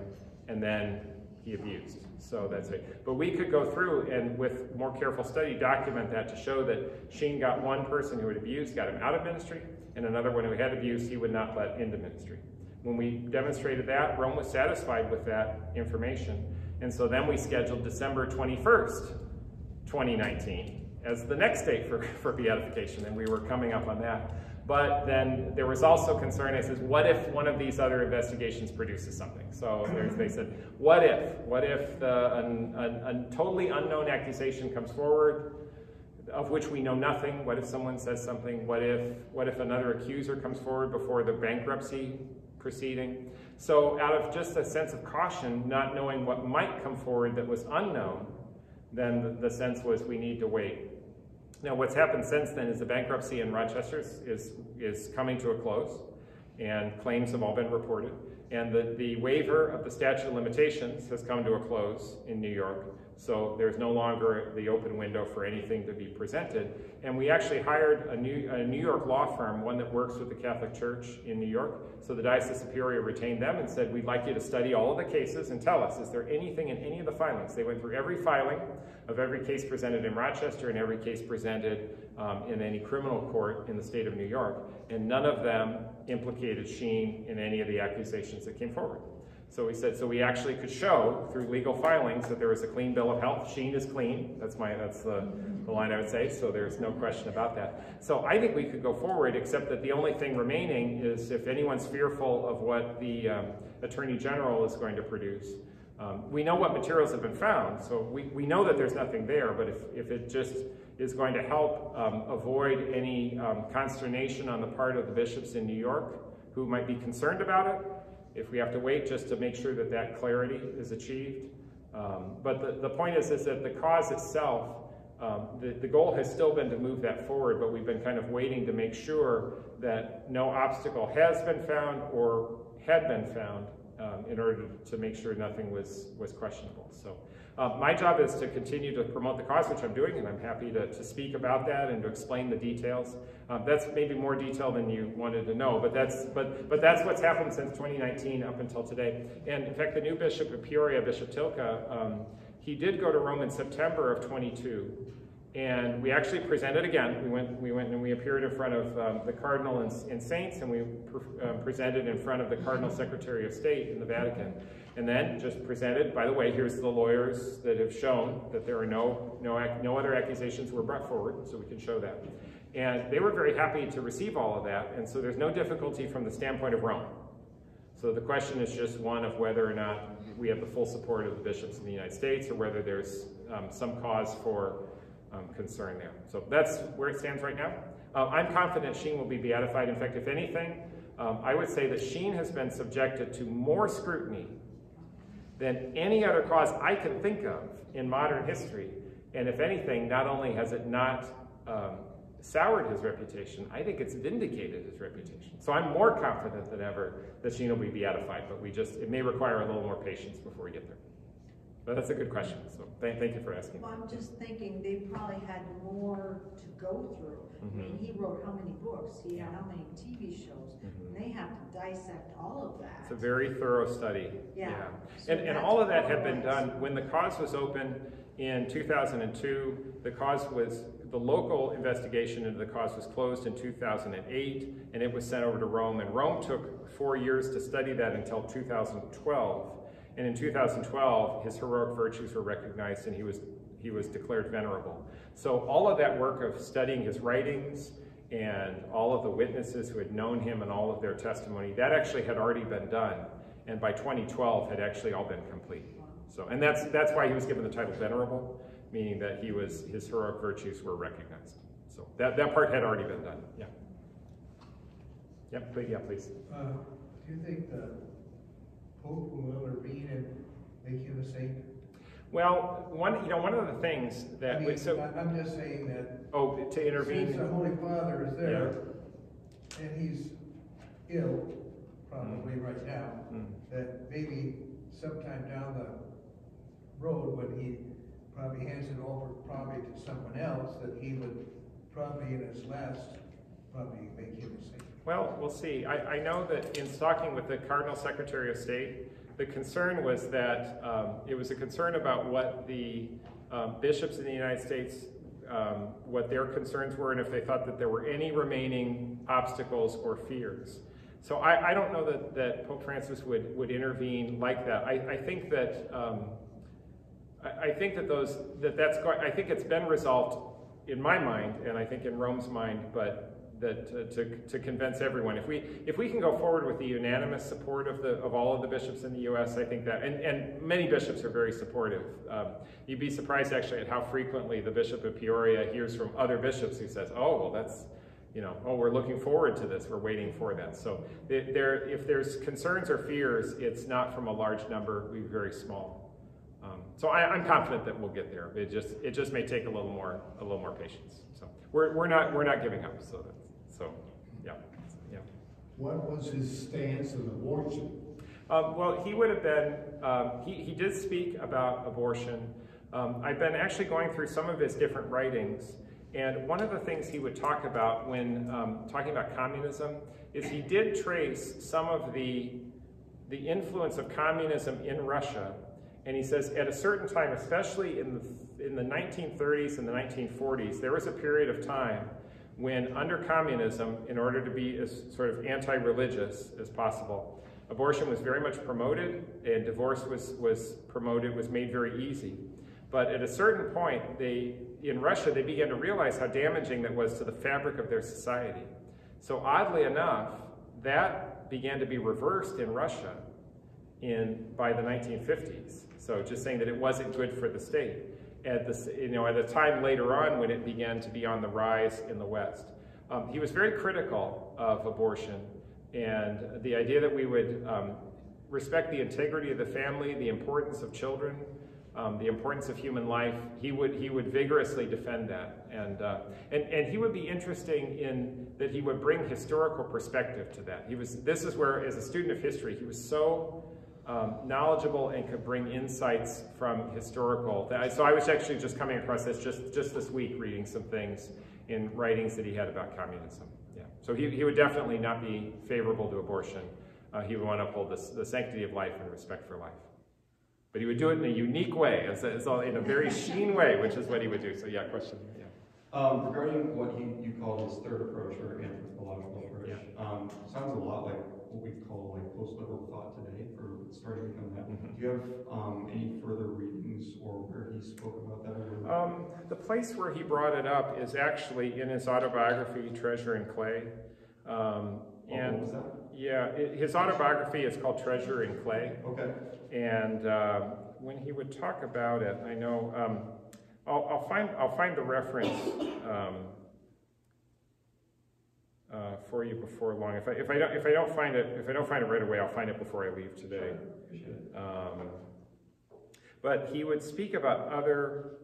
and then he abused. So that's it. But we could go through and with more careful study document that to show that Sheen got one person who had abused, got him out of ministry, and another one who had abused, he would not let into ministry. When we demonstrated that, Rome was satisfied with that information. And so then we scheduled December 21st, 2019 as the next date for beatification, and we were coming up on that. But then there was also concern. I says, what if one of these other investigations produces something? So they said, what if a totally unknown accusation comes forward of which we know nothing? What if someone says something? What if another accuser comes forward before the bankruptcy proceeding? So out of just a sense of caution, not knowing what might come forward that was unknown, then the sense was we need to wait. Now, what's happened since then is the bankruptcy in Rochester is coming to a close, and claims have all been reported. And the waiver of the statute of limitations has come to a close in New York, so there's no longer the open window for anything to be presented. And we actually hired a New York law firm, one that works with the Catholic Church in New York. So the Diocese Superior retained them and said, we'd like you to study all of the cases and tell us, is there anything in any of the filings? They went through every filing of every case presented in Rochester and every case presented in any criminal court in the state of New York, and none of them implicated Sheen in any of the accusations that came forward. So we said, so we actually could show through legal filings that there was a clean bill of health. Sheen is clean. That's the line I would say, so there's no question about that. So I think we could go forward, except that the only thing remaining is if anyone's fearful of what the Attorney General is going to produce. We know what materials have been found, so we know that there's nothing there, but if it just is going to help avoid any consternation on the part of the bishops in New York who might be concerned about it, if we have to wait just to make sure that that clarity is achieved. But the point is that the cause itself, the goal has still been to move that forward, but we've been kind of waiting to make sure that no obstacle has been found or had been found in order to make sure nothing was questionable. So my job is to continue to promote the cause, which I'm doing, and I'm happy to speak about that and to explain the details. That's maybe more detail than you wanted to know, but that's what's happened since 2019 up until today. And in fact, the new bishop of Peoria, Bishop Tilka, he did go to Rome in September of 22. And we actually presented again. We went and we appeared in front of the Cardinal and Saints, and we presented in front of the Cardinal Secretary of State in the Vatican. And then just presented, by the way, here's the lawyers that have shown that there are no other accusations were brought forward, so we can show that. And they were very happy to receive all of that, and so there's no difficulty from the standpoint of Rome. So the question is just one of whether or not we have the full support of the bishops in the United States, or whether there's some cause for concern there. So that's where it stands right now. I'm confident Sheen will be beatified. In fact, if anything, I would say that Sheen has been subjected to more scrutiny than any other cause I can think of in modern history. And if anything, not only has it not soured his reputation, I think it's vindicated his reputation. So I'm more confident than ever that Sheen will be beatified, but it may require a little more patience before we get there. But that's a good question, so thank you for asking. Well, I'm just thinking they probably had more to go through. I mean, he wrote how many books? He had how many TV shows? And they have to dissect all of that. It's a very thorough study. Yeah. So and all of that had been done when the cause was open in 2002. The local investigation into the cause was closed in 2008, and it was sent over to Rome. And Rome took 4 years to study that until 2012. And in 2012, his heroic virtues were recognized, and he was declared venerable. So all of that work of studying his writings and all of the witnesses who had known him and all of their testimony, that actually had already been done, and by 2012 had actually all been complete. So, and that's why he was given the title venerable, meaning that his heroic virtues were recognized. So that part had already been done. Yeah. Yep. Please. Do you think the Pope will intervene and make him a saint? Well, one of the things that I'm just saying that. Oh, to intervene. Since the Holy Father is there, and he's ill, probably right now, that maybe sometime down the road, when he probably hands it over probably to someone else, that he would probably in his last probably make him a saint. Well, we'll see. I know that in talking with the Cardinal Secretary of State, the concern was that it was a concern about what the bishops in the United States, what their concerns were, and if they thought that there were any remaining obstacles or fears. So I don't know that Pope Francis would intervene like that. I think that I think it's been resolved in my mind, and I think in Rome's mind, but to convince everyone. If we can go forward with the unanimous support of all of the bishops in the U.S., I think that, and many bishops are very supportive. You'd be surprised actually at how frequently the Bishop of Peoria hears from other bishops who says, "Oh, well, that's, oh, we're looking forward to this. We're waiting for that." So if there's concerns or fears, it's not from a large number. We're very small. So I'm confident that we'll get there. It just may take a little more patience. So we're not giving up. So yeah. What was his stance on abortion? Well, he would have been. He did speak about abortion. I've been actually going through some of his different writings, and one of the things he would talk about when talking about communism is he did trace some of the influence of communism in Russia. And he says at a certain time, especially in the 1930s and the 1940s, there was a period of time when under communism, in order to be as sort of anti-religious as possible, abortion was very much promoted and divorce was promoted, was made very easy. But at a certain point, in Russia, they began to realize how damaging that was to the fabric of their society. So oddly enough, that began to be reversed in Russia by the 1950s. So just saying that it wasn't good for the state. At a time later on when it began to be on the rise in the West. He was very critical of abortion and the idea that we would respect the integrity of the family, the importance of children, the importance of human life. He would vigorously defend that. And he would be interesting in that he would bring historical perspective to that. This is where, as a student of history, he was so knowledgeable and could bring insights from historical. So I was actually just coming across this just this week, reading some things in writings that he had about communism. Yeah. So he would definitely not be favorable to abortion. He would want to uphold the sanctity of life and respect for life. But he would do it in a unique way, in a very Sheen way, which is what he would do. So yeah, question. Yeah. Regarding what you call his third approach or anthropological approach, sounds a lot like what we call like post-liberal thought today, for starting to become that. Do you have any further readings or where he spoke about that? The place where he brought it up is actually in his autobiography, Treasure in Clay. What was that? Yeah, his autobiography is called Treasure in Clay. Okay. And when he would talk about it, I know I'll find the reference for you before long. If I don't find it right away, I'll find it before I leave today. Sure. Appreciate it. But he would speak about other.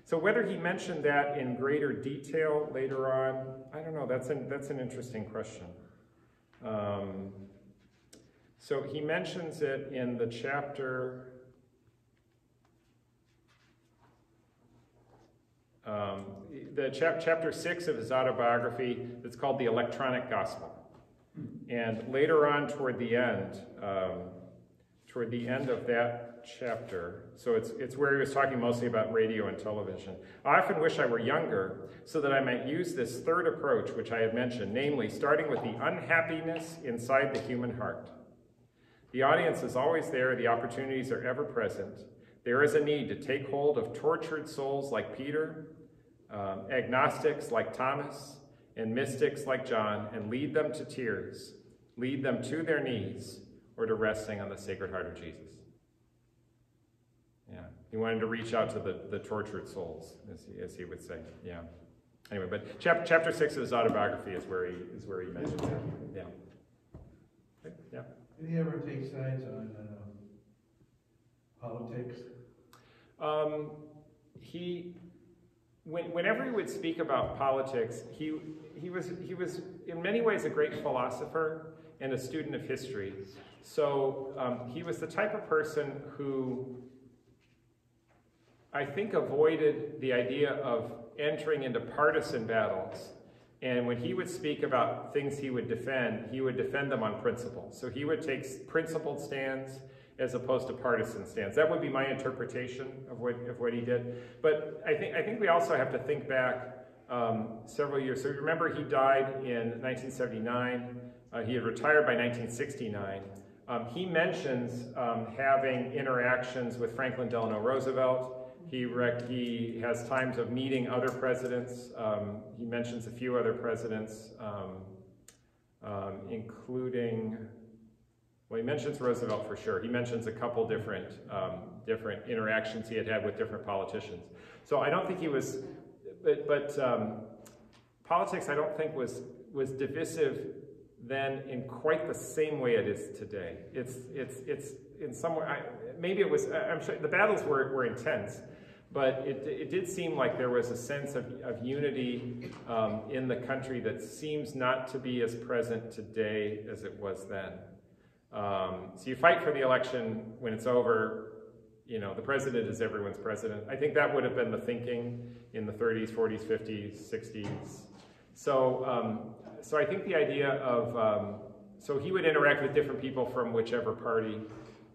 So whether he mentioned that in greater detail later on, I don't know. That's an interesting question. So he mentions it in the chapter. Chapter 6 of his autobiography that's called The Electronic Gospel. And later on toward the end of that chapter, so it's where he was talking mostly about radio and television. I often wish I were younger so that I might use this third approach which I had mentioned, namely starting with the unhappiness inside the human heart. The audience is always there, the opportunities are ever present. There is a need to take hold of tortured souls like Peter, agnostics like Thomas, and mystics like John, and lead them to tears, lead them to their knees, or to resting on the Sacred Heart of Jesus. Yeah, he wanted to reach out to the tortured souls, as he would say. Yeah. Anyway, but chapter 6 of his autobiography is where he mentions that. Yeah. Okay. Yeah. Did he ever take sides on politics? Whenever he would speak about politics, he was in many ways a great philosopher and a student of history. So he was the type of person who I think avoided the idea of entering into partisan battles. And when he would speak about things he would defend them on principle. So he would take principled stands as opposed to partisan stands. That would be my interpretation of what he did. But I think we also have to think back several years. So remember, he died in 1979. He had retired by 1969. He mentions having interactions with Franklin Delano Roosevelt. He has times of meeting other presidents. He mentions a few other presidents, including, well, he mentions Roosevelt for sure. He mentions a couple different interactions he had with different politicians. So I don't think he was, but politics I don't think was divisive then in quite the same way it is today. It's in some way, maybe it was, I'm sure the battles were intense, but it did seem like there was a sense of unity in the country that seems not to be as present today as it was then. So you fight for the election, when it's over, you know, the president is everyone's president. I think that would have been the thinking in the 30s, 40s, 50s, 60s. So I think the idea of, so he would interact with different people from whichever party,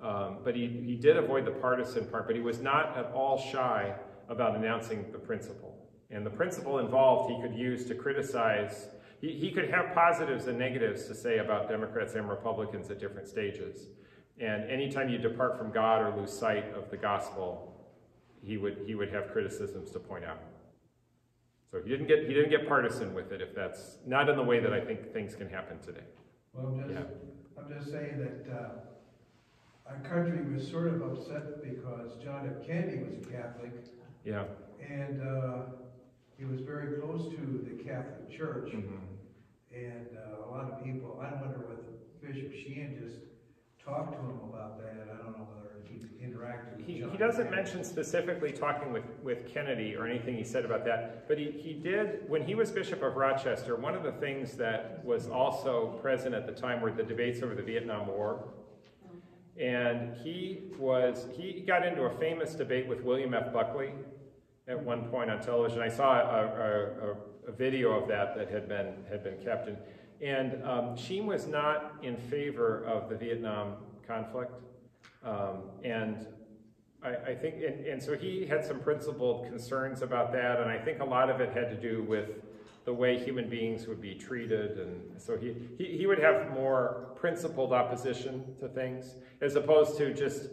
but he did avoid the partisan part, but he was not at all shy about announcing the principle. And the principle involved he could use to criticize, he could have positives and negatives to say about Democrats and Republicans at different stages. And anytime you depart from God or lose sight of the gospel, he would have criticisms to point out. So he didn't get partisan with it, if that's not in the way that I think things can happen today. Well, I'm just saying that our country was sort of upset because John F. Kennedy was a Catholic. Yeah. And he was very close to the Catholic Church. Mm-hmm. And a lot of people, I wonder whether Bishop Sheen just talked to him about that. I don't know whether he interacted with John. He doesn't mention specifically talking with Kennedy or anything he said about that, but he did, when he was Bishop of Rochester, one of the things that was also present at the time were the debates over the Vietnam War. And he got into a famous debate with William F. Buckley at one point on television. I saw a video of that had been kept. And Sheen was not in favor of the Vietnam conflict. And I think, and so he had some principled concerns about that, and I think a lot of it had to do with the way human beings would be treated, and so he would have more principled opposition to things, as opposed to just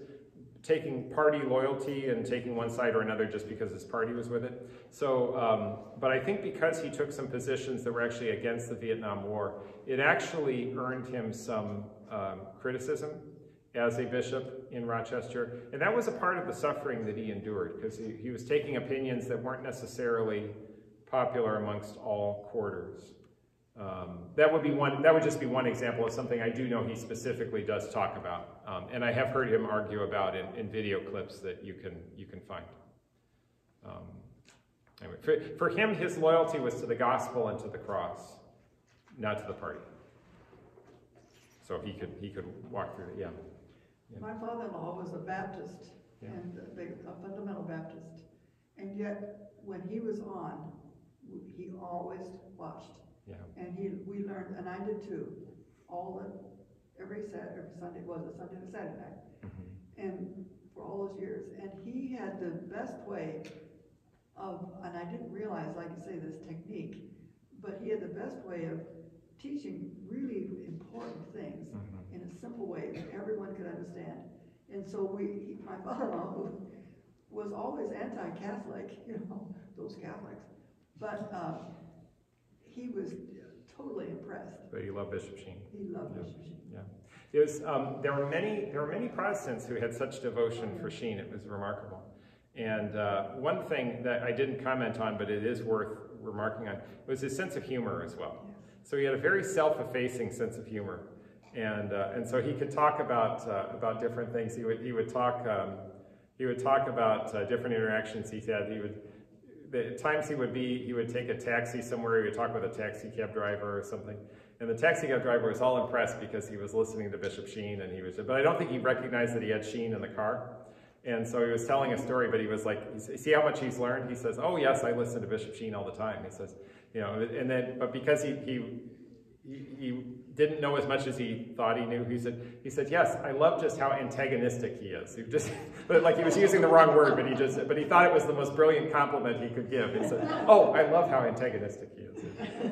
taking party loyalty and taking one side or another just because his party was with it. So, but I think because he took some positions that were actually against the Vietnam War, it actually earned him some criticism as a bishop in Rochester. And that was a part of the suffering that he endured, because he was taking opinions that weren't necessarily popular amongst all quarters. That would just be one example of something I do know he specifically does talk about, and I have heard him argue about in video clips that you can find. Anyway, for him, his loyalty was to the gospel and to the cross, not to the party. So he could walk through it. Yeah. My father-in-law was a Baptist, Yeah. and a fundamental Baptist, and yet when he was on, he always watched. Yeah. And we learned, and I did too, every Sunday, was a Sunday to Saturday night, and for all those years. And he had the best way of, and I didn't realize, like you say, this technique, but he had the best way of teaching really important things in a simple way that everyone could understand. And so my father-in-law, who was always anti-Catholic, those Catholics, but he was totally impressed. But he loved Bishop Sheen. He loved Bishop Sheen. Yeah. It was, there were many Protestants who had such devotion for Sheen. It was remarkable. And one thing that I didn't comment on, but it is worth remarking on, was his sense of humor as well. Yes. So he had a very self-effacing sense of humor, and so he could talk about different things. He would talk about different interactions he's had. At times he would take a taxi somewhere. He would talk with a taxi cab driver or something, and the taxi cab driver was all impressed because he was listening to Bishop Sheen, and but I don't think he recognized that he had Sheen in the car. And so he was telling a story, but he was like, see how much he's learned? He says, oh yes, I listen to Bishop Sheen all the time. He says, but because he didn't know as much as he thought he knew, he said, yes, I love just how antagonistic he is. Like he was using the wrong word, but he thought it was the most brilliant compliment he could give. He said, oh, I love how antagonistic he is.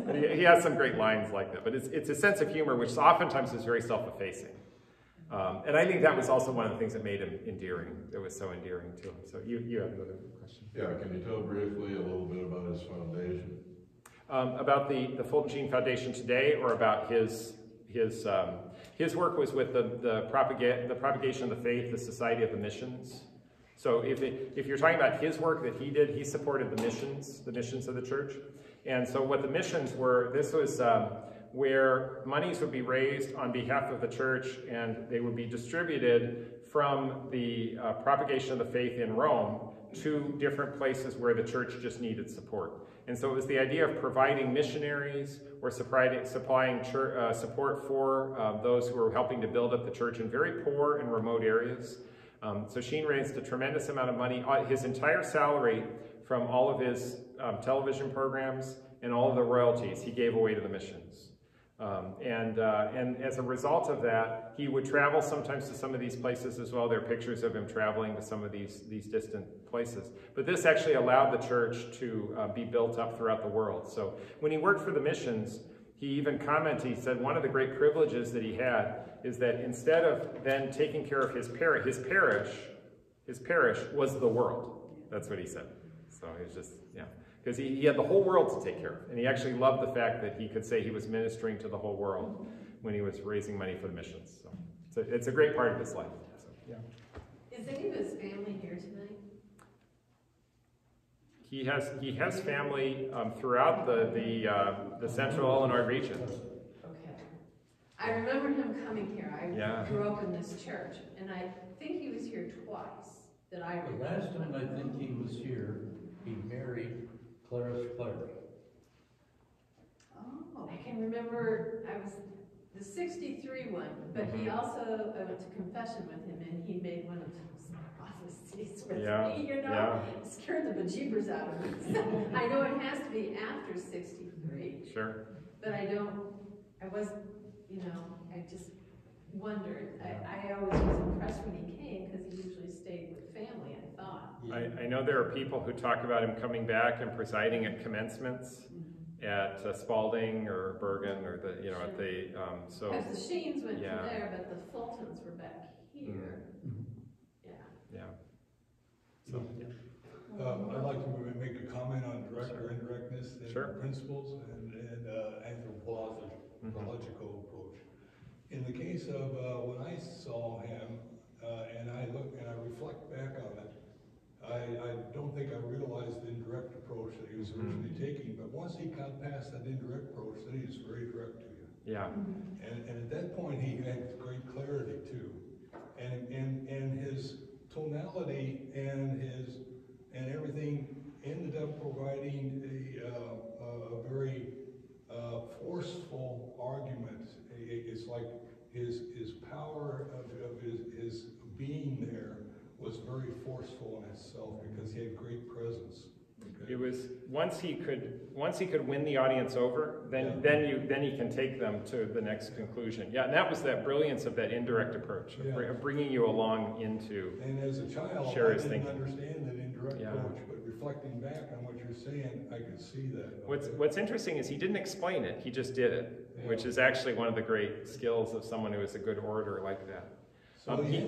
But he has some great lines like that, but it's a sense of humor which oftentimes is very self-effacing. And I think that was also one of the things that made him endearing. It was so endearing to him. So you have another question? Yeah, can you tell briefly a little bit about his foundation? About the Fulton Sheen Foundation today, or about his work was with the propagation of the faith, the Society of the Missions. So if you're talking about his work that he did, he supported the missions of the church. And so what the missions were, this was where monies would be raised on behalf of the church, and they would be distributed from the propagation of the faith in Rome to different places where the church just needed support. And so it was the idea of providing missionaries or supplying support for those who were helping to build up the church in very poor and remote areas. So Sheen raised a tremendous amount of money. His entire salary from all of his television programs and all of the royalties he gave away to the missions. And as a result of that, he would travel sometimes to some of these places as well. There are pictures of him traveling to some of these distant places. But this actually allowed the church to be built up throughout the world. So when he worked for the missions, he even commented, he said one of the great privileges that he had is that instead of then taking care of his parish was the world. That's what he said. So he was just, yeah. Because he had the whole world to take care of. And he actually loved the fact that he could say he was ministering to the whole world when he was raising money for the missions. So it's a great part of his life. So, yeah. Is any of his family here tonight? He has family throughout the central Illinois region. Okay. I remember him coming here. I grew up in this church, and I think he was here twice. That I remember. The last time I think he was here, he married Clarice Clary. Oh. I can remember I was the 63 one, but he also, I went to confession with him, and he made one of those prophecies with me, you know? Yeah. It scared the bejeebers out of me. So I know it has to be after 63. Sure. But I wasn't, you know, I just wondered. I always was impressed when he came because he usually stayed with family, I thought. I know there are people who talk about him coming back and presiding at commencements at Spalding or Bergen or at the so. Because the Sheens went to there, but the Fultons were back here. Yeah. So. I'd like to make a comment on direct or indirectness and principles and anthropological approach. In the case of when I saw him and I look and I reflect back on it, I don't think I realized the indirect approach that he was originally taking, but once he got past that indirect approach, then he was very direct to you. Yeah. And at that point he had great clarity too. And his tonality and everything ended up providing a very forceful argument. It's like his power of his being there was very forceful in itself because he had great presence. Okay? It was once he could win the audience over, then he can take them to the next conclusion. Yeah, and that was that brilliance of that indirect approach, of bringing you along into. And as a child, I didn't understand that indirect approach, but reflecting back on what you're saying, I could see that. What's interesting is he didn't explain it; he just did it, which is actually one of the great skills of someone who is a good orator like that. So he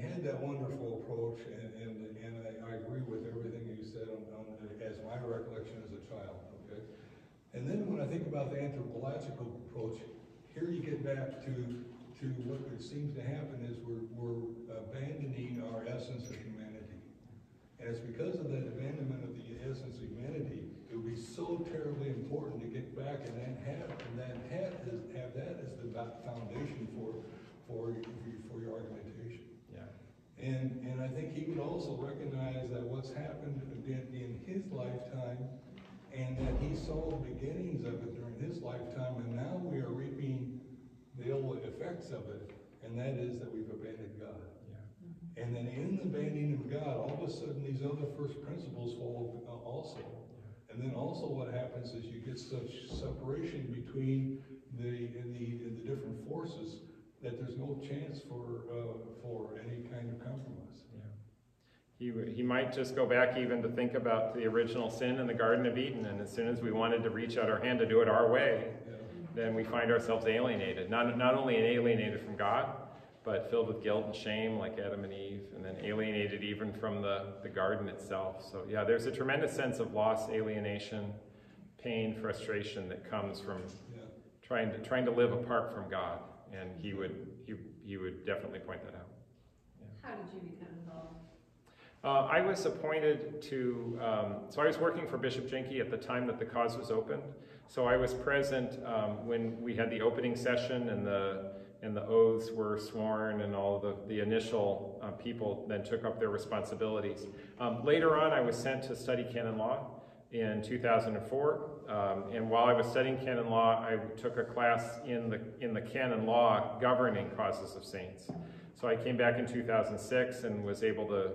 had that wonderful approach, and I agree with everything you said as my recollection as a child. Okay, and then when I think about the anthropological approach, here you get back to what it seems to happen is we're abandoning our essence of humanity, and it's because of that abandonment of the essence of humanity. It would be so terribly important to get back and then have that as the foundation for your argumentation. Yeah. And I think he would also recognize that what's happened in his lifetime, and that he saw the beginnings of it during his lifetime, and now we are reaping the ill effects of it, and that is that we've abandoned God. Yeah. And then in the abandoning of God, all of a sudden these other first principles fall also. And then also what happens is you get such separation between the different forces that there's no chance for any kind of compromise. Yeah. He might just go back even to think about the original sin in the Garden of Eden, and as soon as we wanted to reach out our hand to do it our way, then we find ourselves alienated. Not only alienated from God, but filled with guilt and shame like Adam and Eve, and then alienated even from the garden itself. So yeah, there's a tremendous sense of loss, alienation, pain, frustration that comes from trying to live apart from God, and he would definitely point that out. Yeah. How did you become involved? I was appointed to, so I was working for Bishop Jenke at the time that the cause was opened. So I was present when we had the opening session and the oaths were sworn and all the initial people then took up their responsibilities. Later on, I was sent to study canon law in 2004. And while I was studying canon law, I took a class in the canon law governing causes of saints. So I came back in 2006 and was able to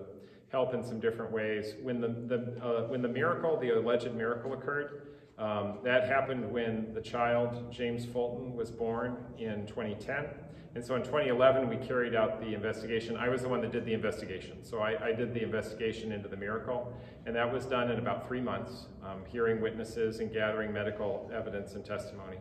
help in some different ways. When the miracle, the alleged miracle occurred, that happened when the child, James Fulton, was born in 2010. And so in 2011, we carried out the investigation. I was the one that did the investigation. So I did the investigation into the miracle, and that was done in about 3 months, hearing witnesses and gathering medical evidence and testimony.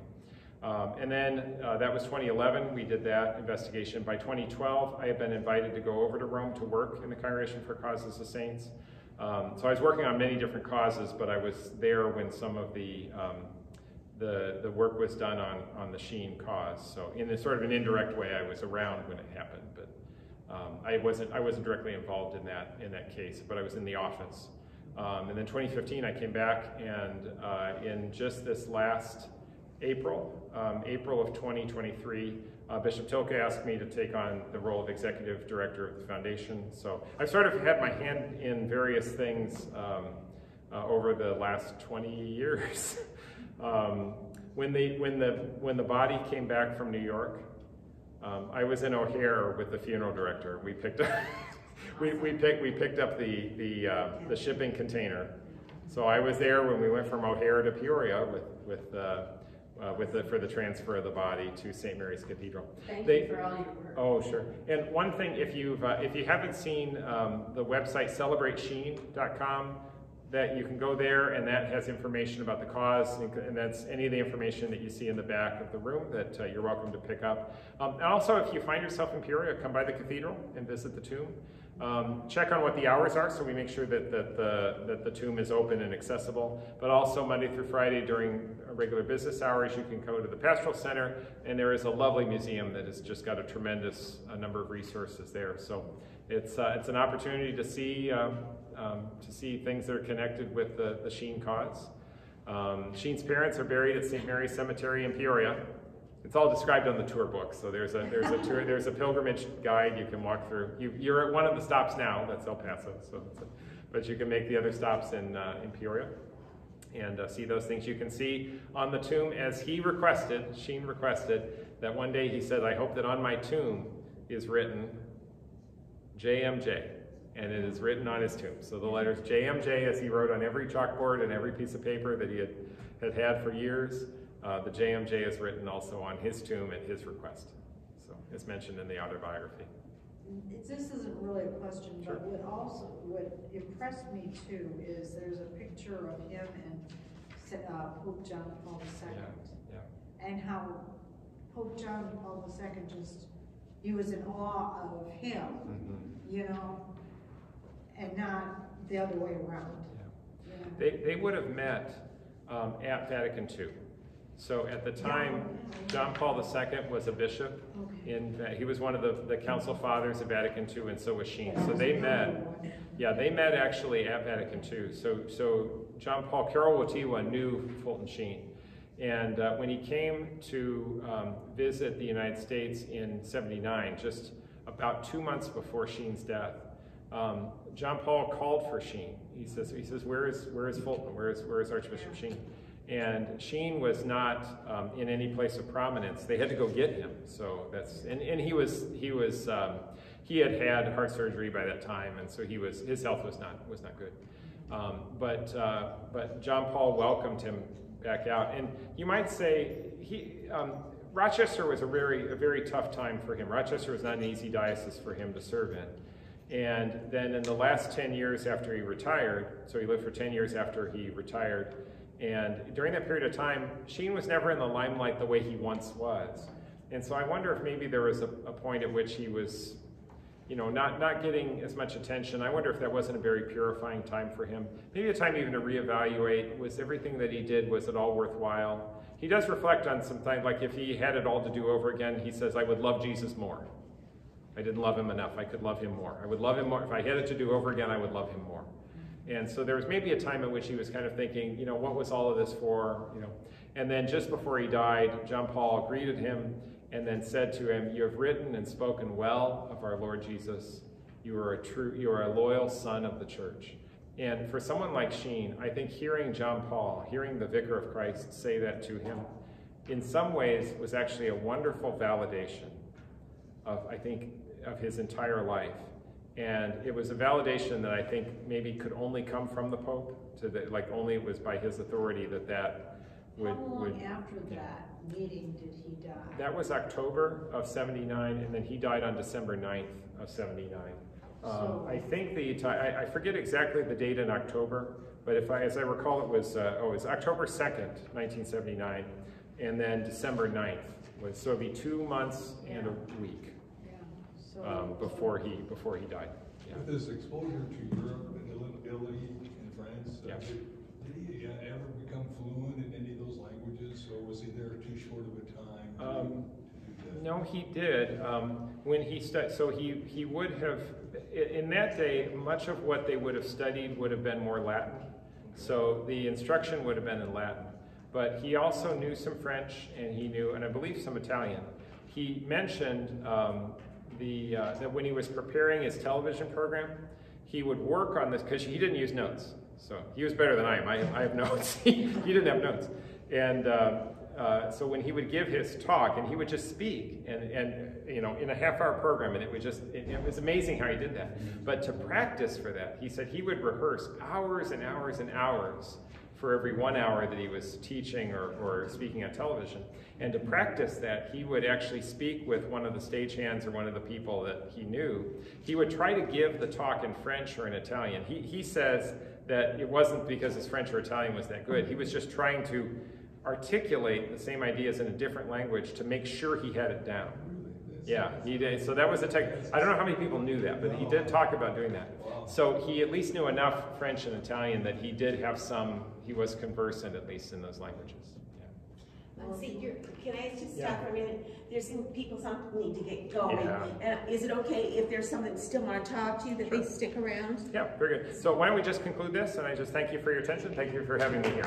And then that was 2011, we did that investigation. By 2012, I had been invited to go over to Rome to work in the Congregation for Causes of Saints. So I was working on many different causes, but I was there when some of the work was done on the Sheen cause. So in a sort of an indirect way, I was around when it happened, but I wasn't directly involved in that case, but I was in the office. And then 2015, I came back, and in just this last April of 2023, Bishop Tilke asked me to take on the role of executive director of the foundation. So I've sort of had my hand in various things over the last 20 years. When the body came back from New York, I was in O'Hare with the funeral director. We picked up we picked up the shipping container. So I was there when we went from O'Hare to Peoria for the transfer of the body to St. Mary's Cathedral. Thank you for all your work. Oh, sure. And one thing, if you haven't seen the website celebratesheen.com, that you can go there, and that has information about the cause, and that's any of the information that you see in the back of the room that you're welcome to pick up. And also, if you find yourself in Peoria, come by the cathedral and visit the tomb. Check on what the hours are, so we make sure that the tomb is open and accessible. But also Monday through Friday during regular business hours, you can go to the Pastoral Center, and there is a lovely museum that has just got a tremendous number of resources there. So it's an opportunity to see things that are connected with the Sheen cause. Sheen's parents are buried at St. Mary's Cemetery in Peoria. It's all described on the tour book. So there's a pilgrimage guide you can walk through. You're at one of the stops now. That's El Paso. But you can make the other stops in Peoria and see those things. You can see on the tomb, as Sheen requested, that one day he said, "I hope that on my tomb is written JMJ." And it is written on his tomb. So the letters JMJ, as he wrote on every chalkboard and every piece of paper that he had for years, the JMJ is written also on his tomb at his request. So it's mentioned in the autobiography. This isn't really a question, Sure. but what impressed me too is there's a picture of him and Pope John Paul II. Yeah. And how Pope John Paul II he was in awe of him, you know, and not the other way around. Yeah. You know? They would have met at Vatican II. So at the time, John Paul II was a bishop. Okay. He was one of the council fathers of Vatican II, and so was Sheen. So they met. Yeah, they met actually at Vatican II. So John Paul, Carol Wojtyła knew Fulton Sheen. And when he came to visit the United States in '79, just about 2 months before Sheen's death, John Paul called for Sheen. He says, where is Fulton? Where is Archbishop Sheen? And Sheen was not in any place of prominence. They had to go get him. So that's and he had heart surgery by that time, and so his health was not good. But John Paul welcomed him back out, and you might say Rochester was a very tough time for him. Rochester was not an easy diocese for him to serve in. And then in the last 10 years after he retired, so he lived for 10 years after he retired, And during that period of time, Sheen was never in the limelight the way he once was. And so I wonder if maybe there was a point at which he was, you know, not getting as much attention. I wonder if that wasn't a very purifying time for him. Maybe a time even to reevaluate, was everything that he did, was it all worthwhile? He does reflect on some things, like if he had it all to do over again, he says, I would love Jesus more. I didn't love him enough, I could love him more. I would love him more. If I had it to do over again, I would love him more. And so there was maybe a time in which he was kind of thinking, you know, what was all of this for, you know? And then just before he died, John Paul greeted him and then said to him, you have written and spoken well of our Lord Jesus. You are a loyal son of the church. And for someone like Sheen, I think hearing John Paul, hearing the Vicar of Christ say that to him, in some ways was actually a wonderful validation of, I think, of his entire life. And it was a validation that I think maybe could only come from the Pope, like only it was by his authority that would... How long after that meeting did he die? That was October of 79, and then he died on December 9th of 79. I think I forget exactly the date in October, but as I recall, it was October 2nd, 1979, and then December 9th so it'd be 2 months and a week before he died. Yeah. With his exposure to Europe and Italy and France, did he ever become fluent in any of those languages, or was he there too short of a time? No, he did. When he he would have, in that day, much of what they would have studied would have been more Latin. So the instruction would have been in Latin. But he also knew some French, and he knew, and I believe, some Italian. He mentioned that when he was preparing his television program, he would work on this, because he didn't use notes. So he was better than I am. I have notes. He didn't have notes. And so when he would give his talk, and he would just speak, and you know, in a half-hour program, and it was amazing how he did that. But to practice for that, he said he would rehearse hours and hours and hours for every 1 hour that he was teaching or speaking on television. And to practice that, he would actually speak with one of the stagehands or one of the people that he knew. He would try to give the talk in French or in Italian. He says that it wasn't because his French or Italian was that good. He was just trying to articulate the same ideas in a different language to make sure he had it down. Yeah, he did. So that was a tech. I don't know how many people knew that, but he did talk about doing that. So he at least knew enough French and Italian that he did have he was conversant at least in those languages. See, can I just stop for a minute? There's some people need to get going. Yeah. Is it okay if there's someone that still want to talk to you that they stick around? Yeah, very good. So why don't we just conclude this, and I just thank you for your attention. Thank you for having me here.